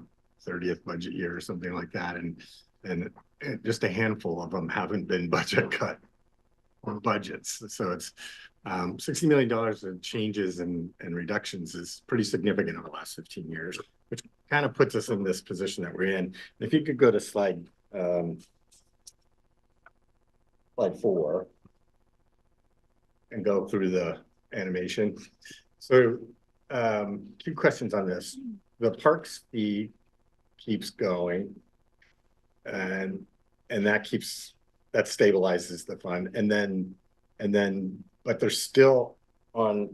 30th budget year or something like that, and just a handful of them haven't been budget cut or budgets. So it's $60 million of changes and reductions is pretty significant over the last 15 years, which kind of puts us in this position that we're in. If you could go to slide 4 and go through the animation. So 2 questions on this. The parks fee keeps going, and that stabilizes the fund, and then but they're still on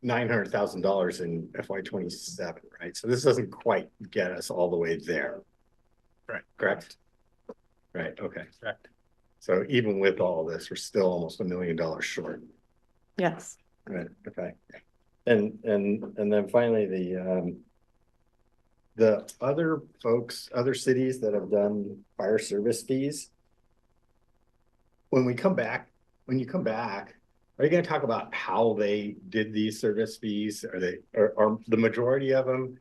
$900,000 in FY27, right? So this doesn't quite get us all the way there. Right. Correct. Right. Okay. Correct. So even with all this, we're still almost $1 million short. Yes. Right. Okay. And then finally, the other folks, other cities that have done fire service fees, when you come back, are you gonna talk about how they did these service fees? Are the majority of them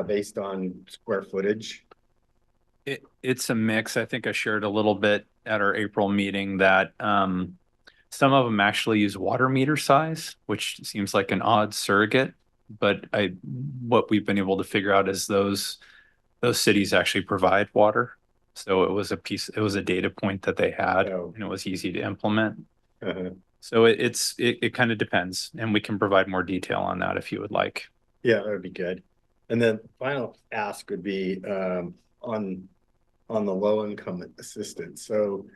based on square footage? It's a mix. I think I shared a little bit at our April meeting that some of them actually use water meter size, which seems like an odd surrogate. But what we've been able to figure out is those cities actually provide water. So it was a data point that they had, Oh. and it was easy to implement. Uh-huh. So it kind of depends, and we can provide more detail on that if you would like. Yeah, that would be good. And then final ask would be on the low income assistance. So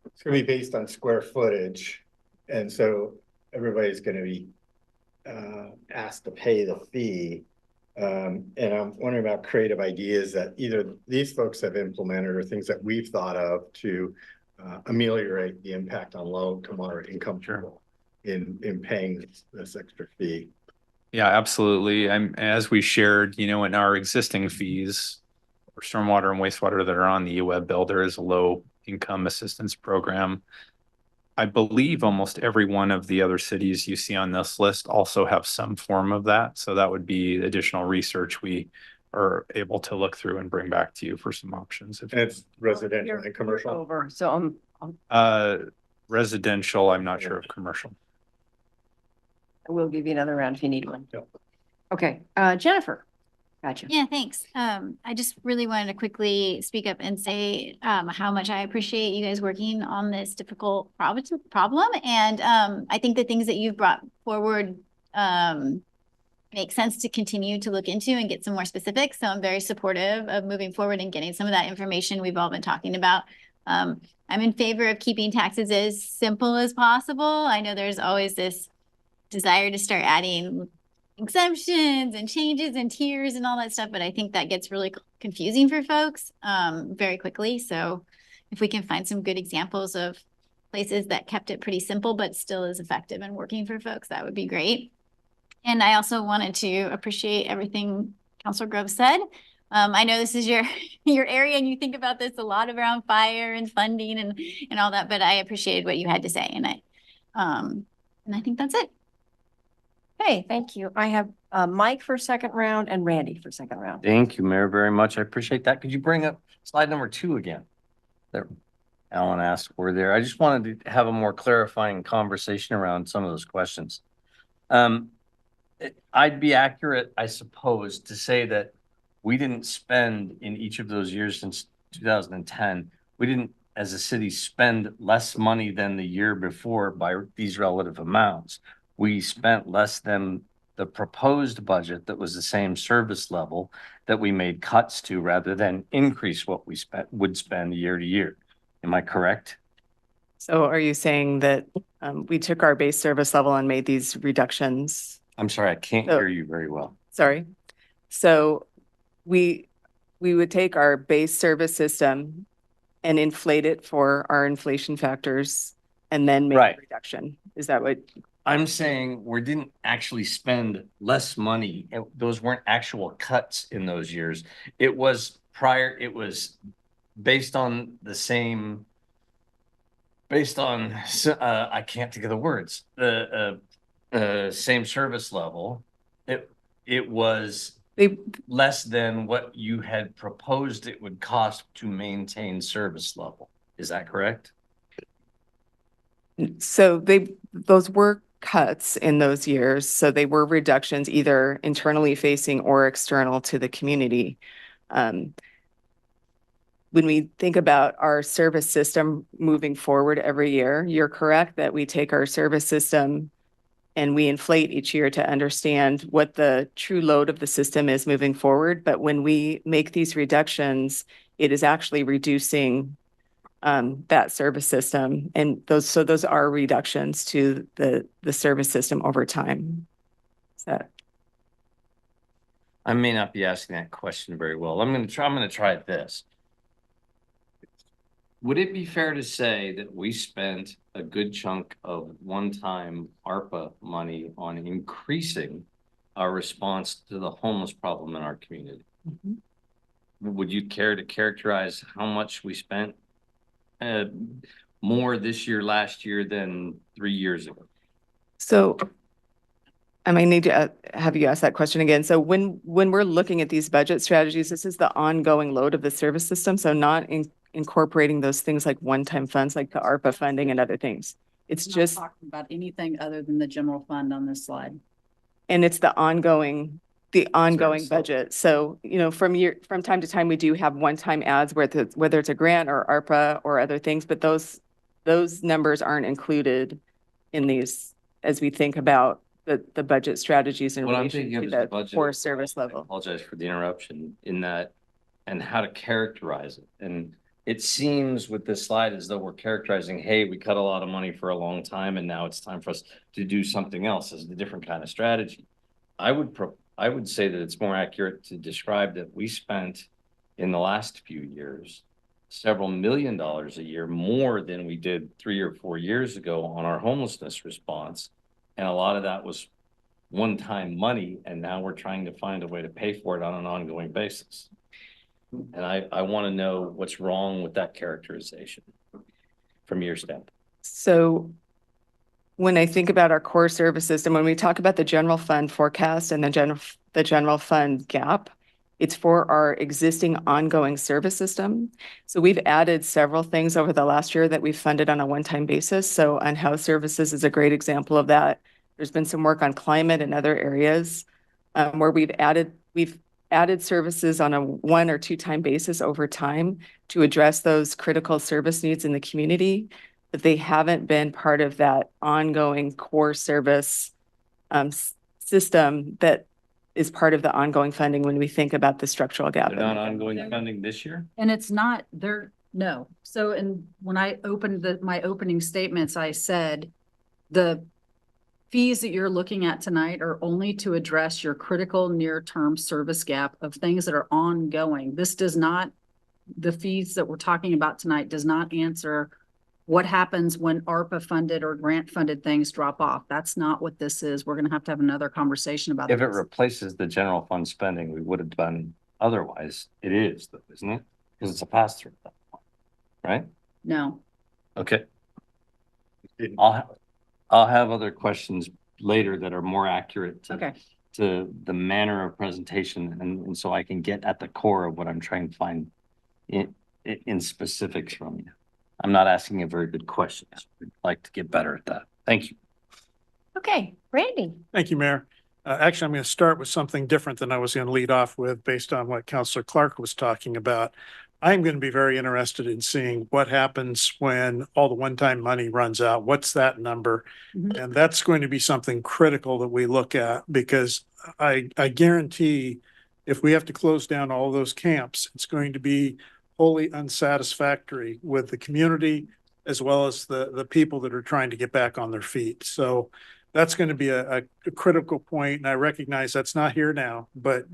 it's gonna be based on square footage, and so everybody's gonna be asked to pay the fee. And I'm wondering about creative ideas that either these folks have implemented or things that we've thought of to ameliorate the impact on low to moderate income people in paying this extra fee. Yeah, absolutely. As we shared, in our existing fees for stormwater and wastewater that are on the UWeb bill, there is a low income assistance program. I believe almost every one of the other cities you see on this list also have some form of that. So that would be additional research we are able to look through and bring back to you for some options. And it's residential and commercial. Over, so I'm Residential, I'm not sure of commercial. I will give you another round if you need one. Yep. Okay, Jennifer, gotcha. Yeah, thanks. I just really wanted to quickly speak up and say how much I appreciate you guys working on this difficult problem. And I think the things that you've brought forward make sense to continue to look into and get some more specifics. So I'm very supportive of moving forward and getting some of that information we've all been talking about. I'm in favor of keeping taxes as simple as possible. I know there's always this desire to start adding exemptions and changes and tiers and all that stuff, but I think that gets really confusing for folks very quickly. So if we can find some good examples of places that kept it pretty simple but still is effective and working for folks, that would be great. And I also wanted to appreciate everything Councilor Grove said. I know this is your area and you think about this a lot around fire and funding and all that, but I appreciated what you had to say, and I think that's it. Okay, thank you. I have Mike for second round and Randy for second round. Thank you, Mayor, very much. I appreciate that. Could you bring up slide number 2 again? There, Alan asked for there. I just wanted to have a more clarifying conversation around some of those questions. I'd be accurate, I suppose, to say that we didn't spend in each of those years since 2010. We didn't, as a city, spend less money than the year before by these relative amounts. We spent less than the proposed budget that was the same service level that we made cuts to rather than increase what we would spend year to year. Am I correct? So are you saying that we took our base service level and made these reductions? I'm sorry, I can't hear you very well. Sorry. So we would take our base service system and inflate it for our inflation factors and then make a reduction. Is that what? I'm saying we didn't actually spend less money. Those weren't actual cuts in those years. It was based on the same, I can't think of the words, the same service level. It was less than what you had proposed it would cost to maintain service level. Is that correct? So those were cuts in those years. So they were reductions either internally facing or external to the community. When we think about our service system moving forward every year, you're correct that we take our service system and we inflate each year to understand what the true load of the system is moving forward. But when we make these reductions, it is actually reducing that service system. And those are reductions to the service system over time. I may not be asking that question very well. I'm going to try this. Would it be fair to say that we spent a good chunk of one-time ARPA money on increasing our response to the homeless problem in our community. Would you care to characterize how much we spent more this year, last year than 3 years ago? So I may need to have you ask that question again. So when we're looking at these budget strategies, this is the ongoing load of the service system. So not incorporating those things like one-time funds, like the ARPA funding and other things. It's Not just, talking about anything other than the general fund on this slide. and it's the ongoing Service. budget. So, you know, from time to time, we do have one-time ads whether it's a grant or ARPA or other things, but those numbers aren't included in these as we think about the budget strategies in What I'm relation thinking of to is the the budget. core service I level. apologize for the interruption in that, and how to characterize it. And it seems with this slide as though we're characterizing, hey, we cut a lot of money for a long time and now it's time for us to do something else as a different kind of strategy. I would say that it's more accurate to describe that we spent in the last few years several $1 million a year more than we did 3 or 4 years ago on our homelessness response. And a lot of that was one-time money, and now we're trying to find a way to pay for it on an ongoing basis. And I want to know what's wrong with that characterization from your standpoint. So when I think about our core service system, when we talk about the general fund forecast and the general fund gap, it's for our existing ongoing service system. So we've added several things over the last year that we've funded on a one-time basis. So unhoused services is a great example of that. There's been some work on climate and other areas where we've added services on a 1 or 2 time basis over time to address those critical service needs in the community, but they haven't been part of that ongoing core service system that is part of the ongoing funding when we think about the structural gap. They're not ongoing funding this year? And it's not there, no. So, and when I opened my opening statements, I said the fees that you're looking at tonight are only to address your critical near-term service gap of things that are ongoing. This does not, the fees that we're talking about tonight does not answer what happens when ARPA funded or grant funded things drop off. That's not what this is. We're going to have another conversation about If it this. replaces the general fund spending, we would have done otherwise. It is, though, isn't it? Because it's a pass-through at that point, right? No. Okay. I'll have other questions later that are more accurate to the manner of presentation, and so I can get at the core of what I'm trying to find in specifics from you. I'm not asking a very good questions. I'd like to get better at that. Thank you. Okay, Randy. Thank you, Mayor. Actually, I'm going to start with something different than I was going to lead off with based on what Councilor Clark was talking about. I'm going to be very interested in seeing what happens when all the one-time money runs out. What's that number? And that's going to be something critical that we look at, because I guarantee if we have to close down all those camps, it's going to be wholly unsatisfactory with the community as well as the people that are trying to get back on their feet. So that's going to be a critical point, and I recognize that's not here now, but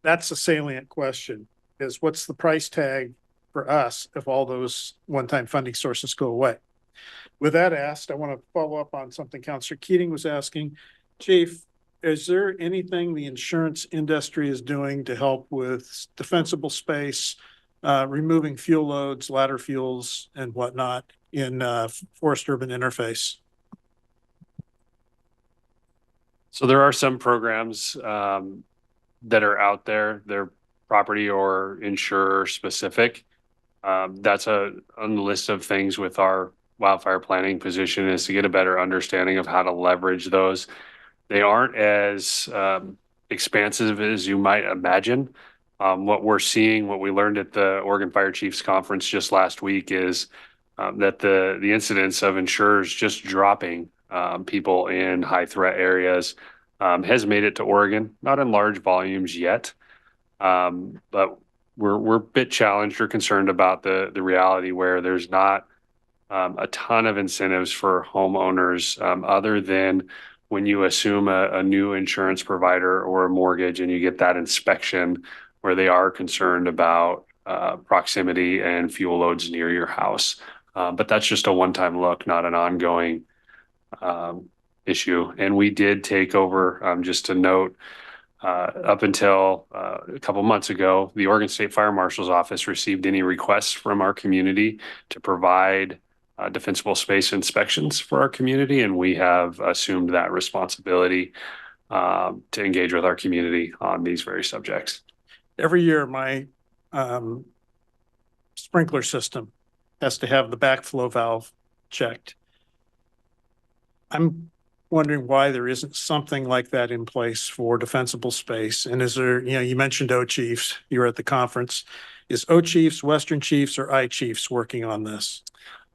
that's a salient question. Is what's the price tag for us if all those one-time funding sources go away? With that asked, I want to follow up on something Councilor Keating was asking. Chief, is there anything the insurance industry is doing to help with defensible space, removing fuel loads, ladder fuels, and whatnot in forest-urban interface? So there are some programs that are out there. They're property or insurer specific. That's on the list of things with our wildfire planning position, is to get a better understanding of how to leverage those. They aren't as expansive as you might imagine. What we're seeing, what we learned at the Oregon Fire Chiefs Conference just last week, is that the incidence of insurers just dropping people in high threat areas has made it to Oregon, not in large volumes yet. But we're a bit challenged or concerned about the reality where there's not a ton of incentives for homeowners other than when you assume a new insurance provider or a mortgage and you get that inspection where they are concerned about proximity and fuel loads near your house. But that's just a one-time look, not an ongoing issue. And we did take over, just to note, up until a couple months ago, the Oregon State Fire Marshal's Office received any requests from our community to provide defensible space inspections for our community, and we have assumed that responsibility to engage with our community on these very subjects. Every year, my sprinkler system has to have the backflow valve checked. I'm wondering why there isn't something like that in place for defensible space. And is there, you mentioned O-Chiefs, you were at the conference. Is O-Chiefs, Western Chiefs, or I-Chiefs working on this?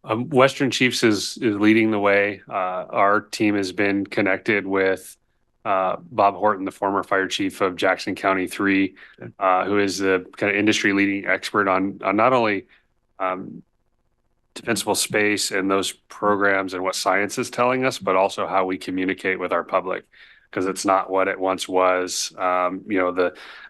Western Chiefs is leading the way. Our team has been connected with Bob Horton, the former fire chief of Jackson County 3, who is the kind of industry leading expert on not only defensible space and those programs and what science is telling us, but also how we communicate with our public, because it's not what it once was. I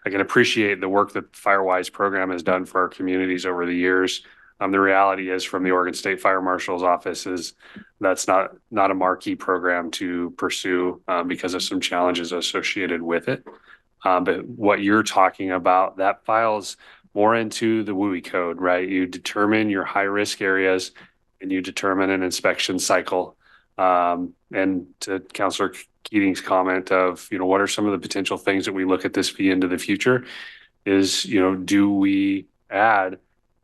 can appreciate the work that Firewise program has done for our communities over the years. The reality is, from the Oregon State Fire Marshal's Office, is that's not a marquee program to pursue because of some challenges associated with it. But what you're talking about, that files more into the WUI code, right? You determine your high risk areas and you determine an inspection cycle. And to Councilor Keating's comment of, what are some of the potential things that we look at this fee into the future is, do we add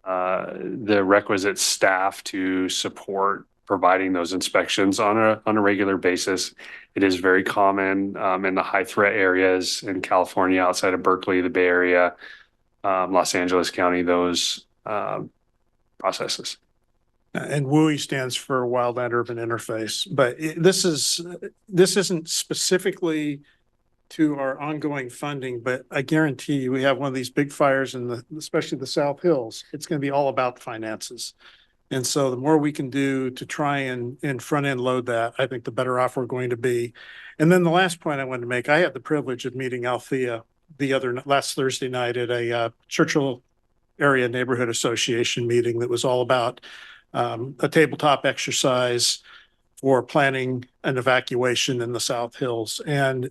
the requisite staff to support providing those inspections on a regular basis? It is very common in the high threat areas in California, outside of Berkeley, the Bay Area, Los Angeles County, those processes. And WUI stands for Wildland Urban Interface, but this isn't specifically to our ongoing funding, but I guarantee you, we have one of these big fires especially the South Hills, it's going to be all about finances. And so the more we can do to try and front end load that, I think the better off we're going to be. And then the last point I wanted to make, I had the privilege of meeting Althea last Thursday night at a Churchill Area Neighborhood Association meeting that was all about a tabletop exercise for planning an evacuation in the South Hills. And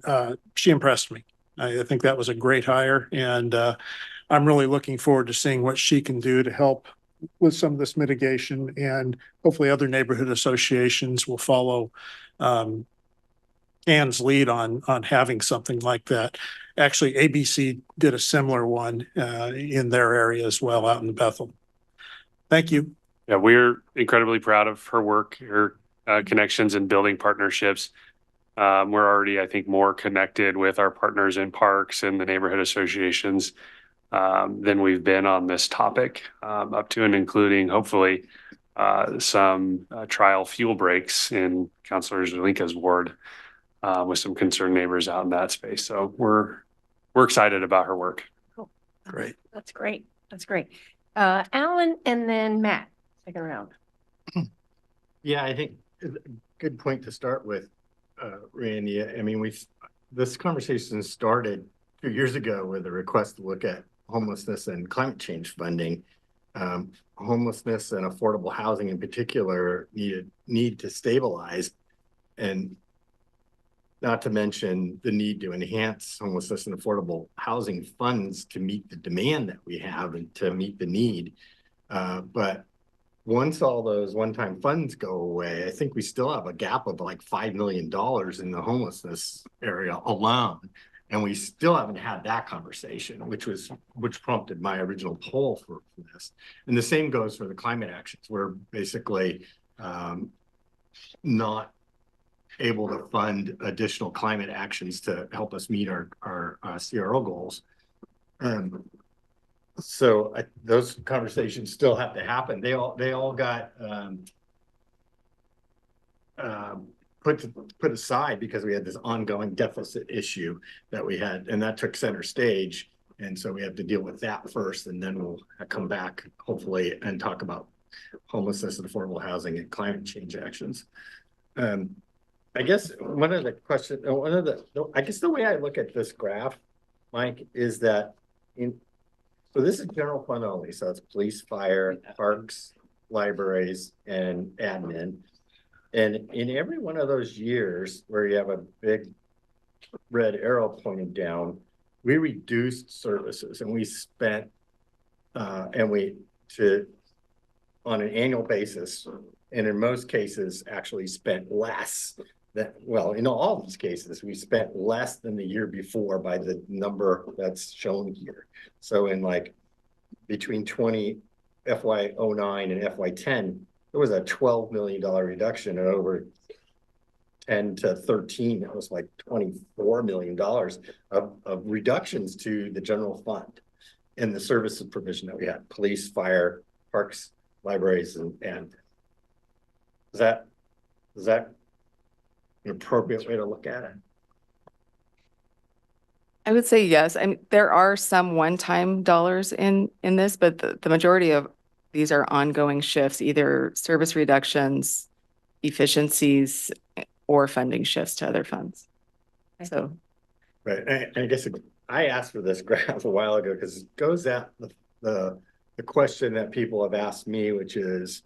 she impressed me. I think that was a great hire. And I'm really looking forward to seeing what she can do to help with some of this mitigation. And hopefully other neighborhood associations will follow Ann's lead on having something like that. Actually, ABC did a similar one in their area as well, out in Bethel. Thank you. Yeah, we're incredibly proud of her work, her connections and building partnerships. We're already, I think, more connected with our partners in parks and the neighborhood associations than we've been on this topic, up to and including, hopefully, some trial fuel breaks in Councilor Zelinka's ward with some concerned neighbors out in that space. So we're excited about her work. Cool. Great. That's great. That's great. Alan and then Matt, second round. Yeah, I think good point to start with, Randy. I mean, this conversation started 2 years ago with a request to look at homelessness and climate change funding. Homelessness and affordable housing in particular need to stabilize, and not to mention the need to enhance homelessness and affordable housing funds to meet the demand that we have and to meet the need. But once all those one-time funds go away, I think we still have a gap of like $5 million in the homelessness area alone. And we still haven't had that conversation, which prompted my original poll for this. And the same goes for the climate actions. We're basically not able to fund additional climate actions to help us meet our CRO goals. So those conversations still have to happen. They all got put aside because we had this ongoing deficit issue that we had, and that took center stage. And so we have to deal with that first, and then we'll come back hopefully and talk about homelessness and affordable housing and climate change actions. I guess I guess the way I look at this graph, Mike, is that so this is general fund only. So it's police, fire, parks, libraries, and admin. And in every one of those years where you have a big red arrow pointing down, we reduced services and we spent, on an annual basis, and in most cases actually spent less than, well, in all these cases, we spent less than the year before by the number that's shown here. So in like between FY 09 and FY 10, there was a $12 million reduction, and over 10 to 13, it was like $24 million of reductions to the general fund and the services provision that we had: police, fire, parks, libraries, and is that an appropriate way to look at it? I would say yes. I mean, there are some one-time dollars in this, but the majority of these are ongoing shifts, either service reductions, efficiencies, or funding shifts to other funds. So. Right, and I guess I asked for this graph a while ago because it goes at the question that people have asked me, which is,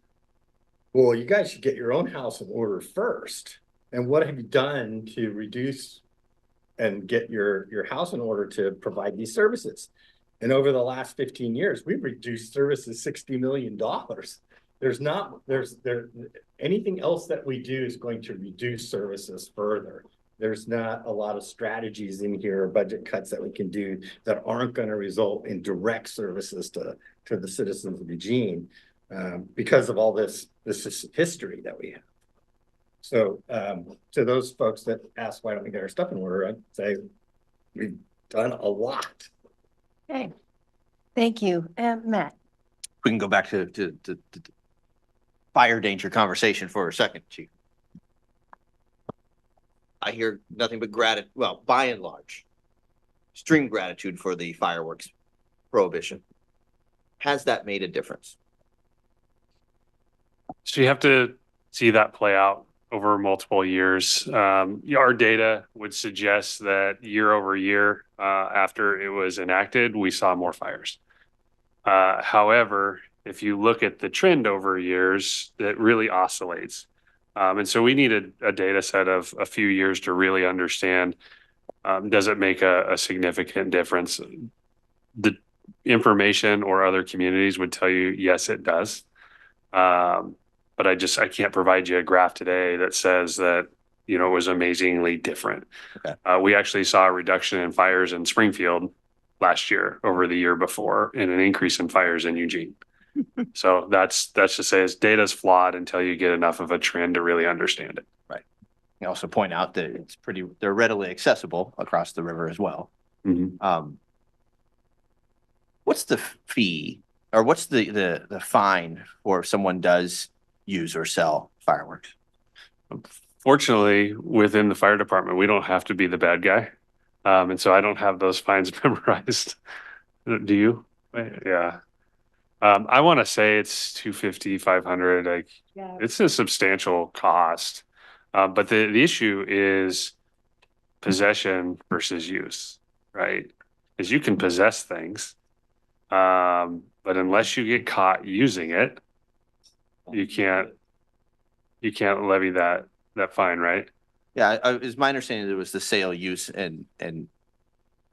well, you guys should get your own house in order first. And what have you done to reduce and get your house in order to provide these services? And over the last 15 years, we've reduced services $60 million. Anything else that we do is going to reduce services further. There's not a lot of strategies in here, budget cuts that we can do that aren't going to result in direct services to the citizens of Eugene, because of all this history that we have. So to those folks that ask, why don't we get our stuff in order, I'd say we've done a lot. Okay, thank you. Matt. We can go back to the fire danger conversation for a second, Chief. I hear nothing but gratitude, well, by and large, extreme gratitude for the fireworks prohibition. Has that made a difference? So you have to see that play out over multiple years. Our data would suggest that year over year, after it was enacted, we saw more fires. However, if you look at the trend over years, it really oscillates. And so we need a data set of a few years to really understand, does it make a significant difference? The information or other communities would tell you, yes, it does. But I can't provide you a graph today that says that, it was amazingly different. Okay. We actually saw a reduction in fires in Springfield last year over the year before, and an increase in fires in Eugene. So that's to say data's flawed until you get enough of a trend to really understand it. Right. You also point out that they're readily accessible across the river as well. Mm-hmm. What's the fee, or what's the fine for if someone does use or sell fireworks? Fortunately, within the fire department, we don't have to be the bad guy. And so I don't have those fines memorized. Do you? Yeah. I want to say it's $250, $500. Like, Yeah. It's a substantial cost. But the issue is possession versus use, right? Because you can possess things, but unless you get caught using it, you can't levy that fine, right? Yeah, it's my understanding that it was the sale, use,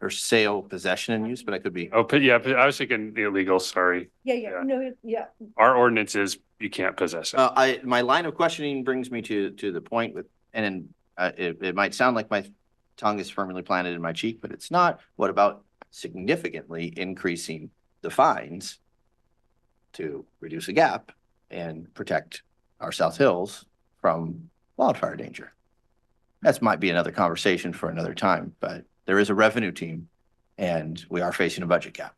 or sale, possession, and use, but I could be. Oh, but yeah, I was thinking illegal. Sorry. Yeah. No, yeah. Our ordinance is you can't possess it. My line of questioning brings me to the point it might sound like my tongue is firmly planted in my cheek, but it's not. What about significantly increasing the fines to reduce the gap and protect our South Hills from wildfire danger? That might be another conversation for another time, but there is a revenue team and we are facing a budget gap.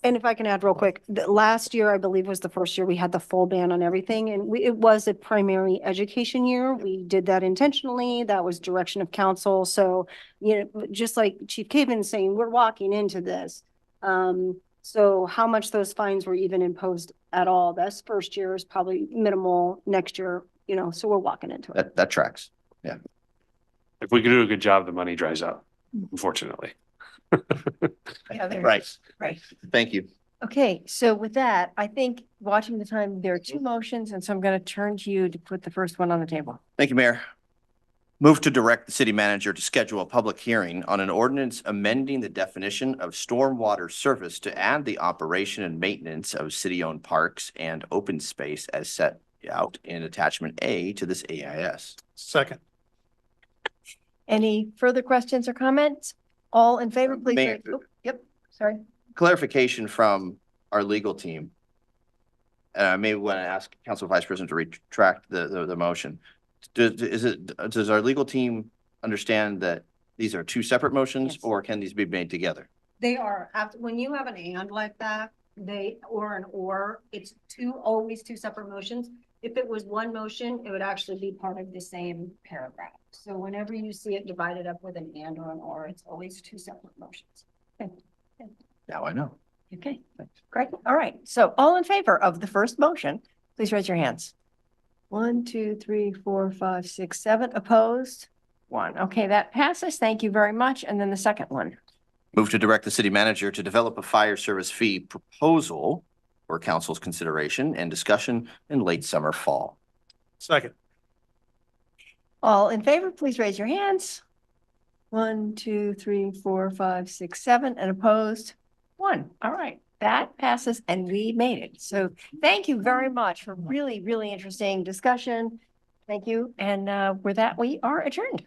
And if I can add real quick, last year, I believe, was the first year we had the full ban on everything, and it was a primary education year. We did that intentionally. That was direction of council. So, just like Chief Caven saying, we're walking into this. So how much those fines were even imposed at all? This first year is probably minimal. Next year, so we're walking into it. That tracks. Yeah. If we can do a good job, the money dries up, unfortunately. Yeah, Right. Right. Thank you. Okay, so with that, I think watching the time, there are two motions, and so I'm going to turn to you to put the first one on the table. Thank you, Mayor. Move to direct the city manager to schedule a public hearing on an ordinance amending the definition of stormwater service to add the operation and maintenance of city-owned parks and open space as set out in attachment A to this AIS. Second. Any further questions or comments? All in favor, please. Mayor- Yep, sorry. Clarification from our legal team. And I may want to ask Council Vice President to retract the motion. Does our legal team understand that these are two separate motions, Yes. or can these be made together? They are, when you have an and like that, it's always two separate motions. If it was one motion, it would actually be part of the same paragraph. So whenever you see it divided up with an and or an or, it's always two separate motions. Okay. Now I know. Okay, great. All right. So all in favor of the first motion, please raise your hands. 1, 2, 3, 4, 5, 6, 7. Opposed? 1. Okay, that passes. Thank you very much. And then the second one. Move to direct the city manager to develop a fire service fee proposal for council's consideration and discussion in late summer, fall. Second. All in favor, please raise your hands. 1, 2, 3, 4, 5, 6, 7, and opposed? 1. All right, that passes and we made it. So thank you very much for really, really interesting discussion. Thank you. And with that, we are adjourned.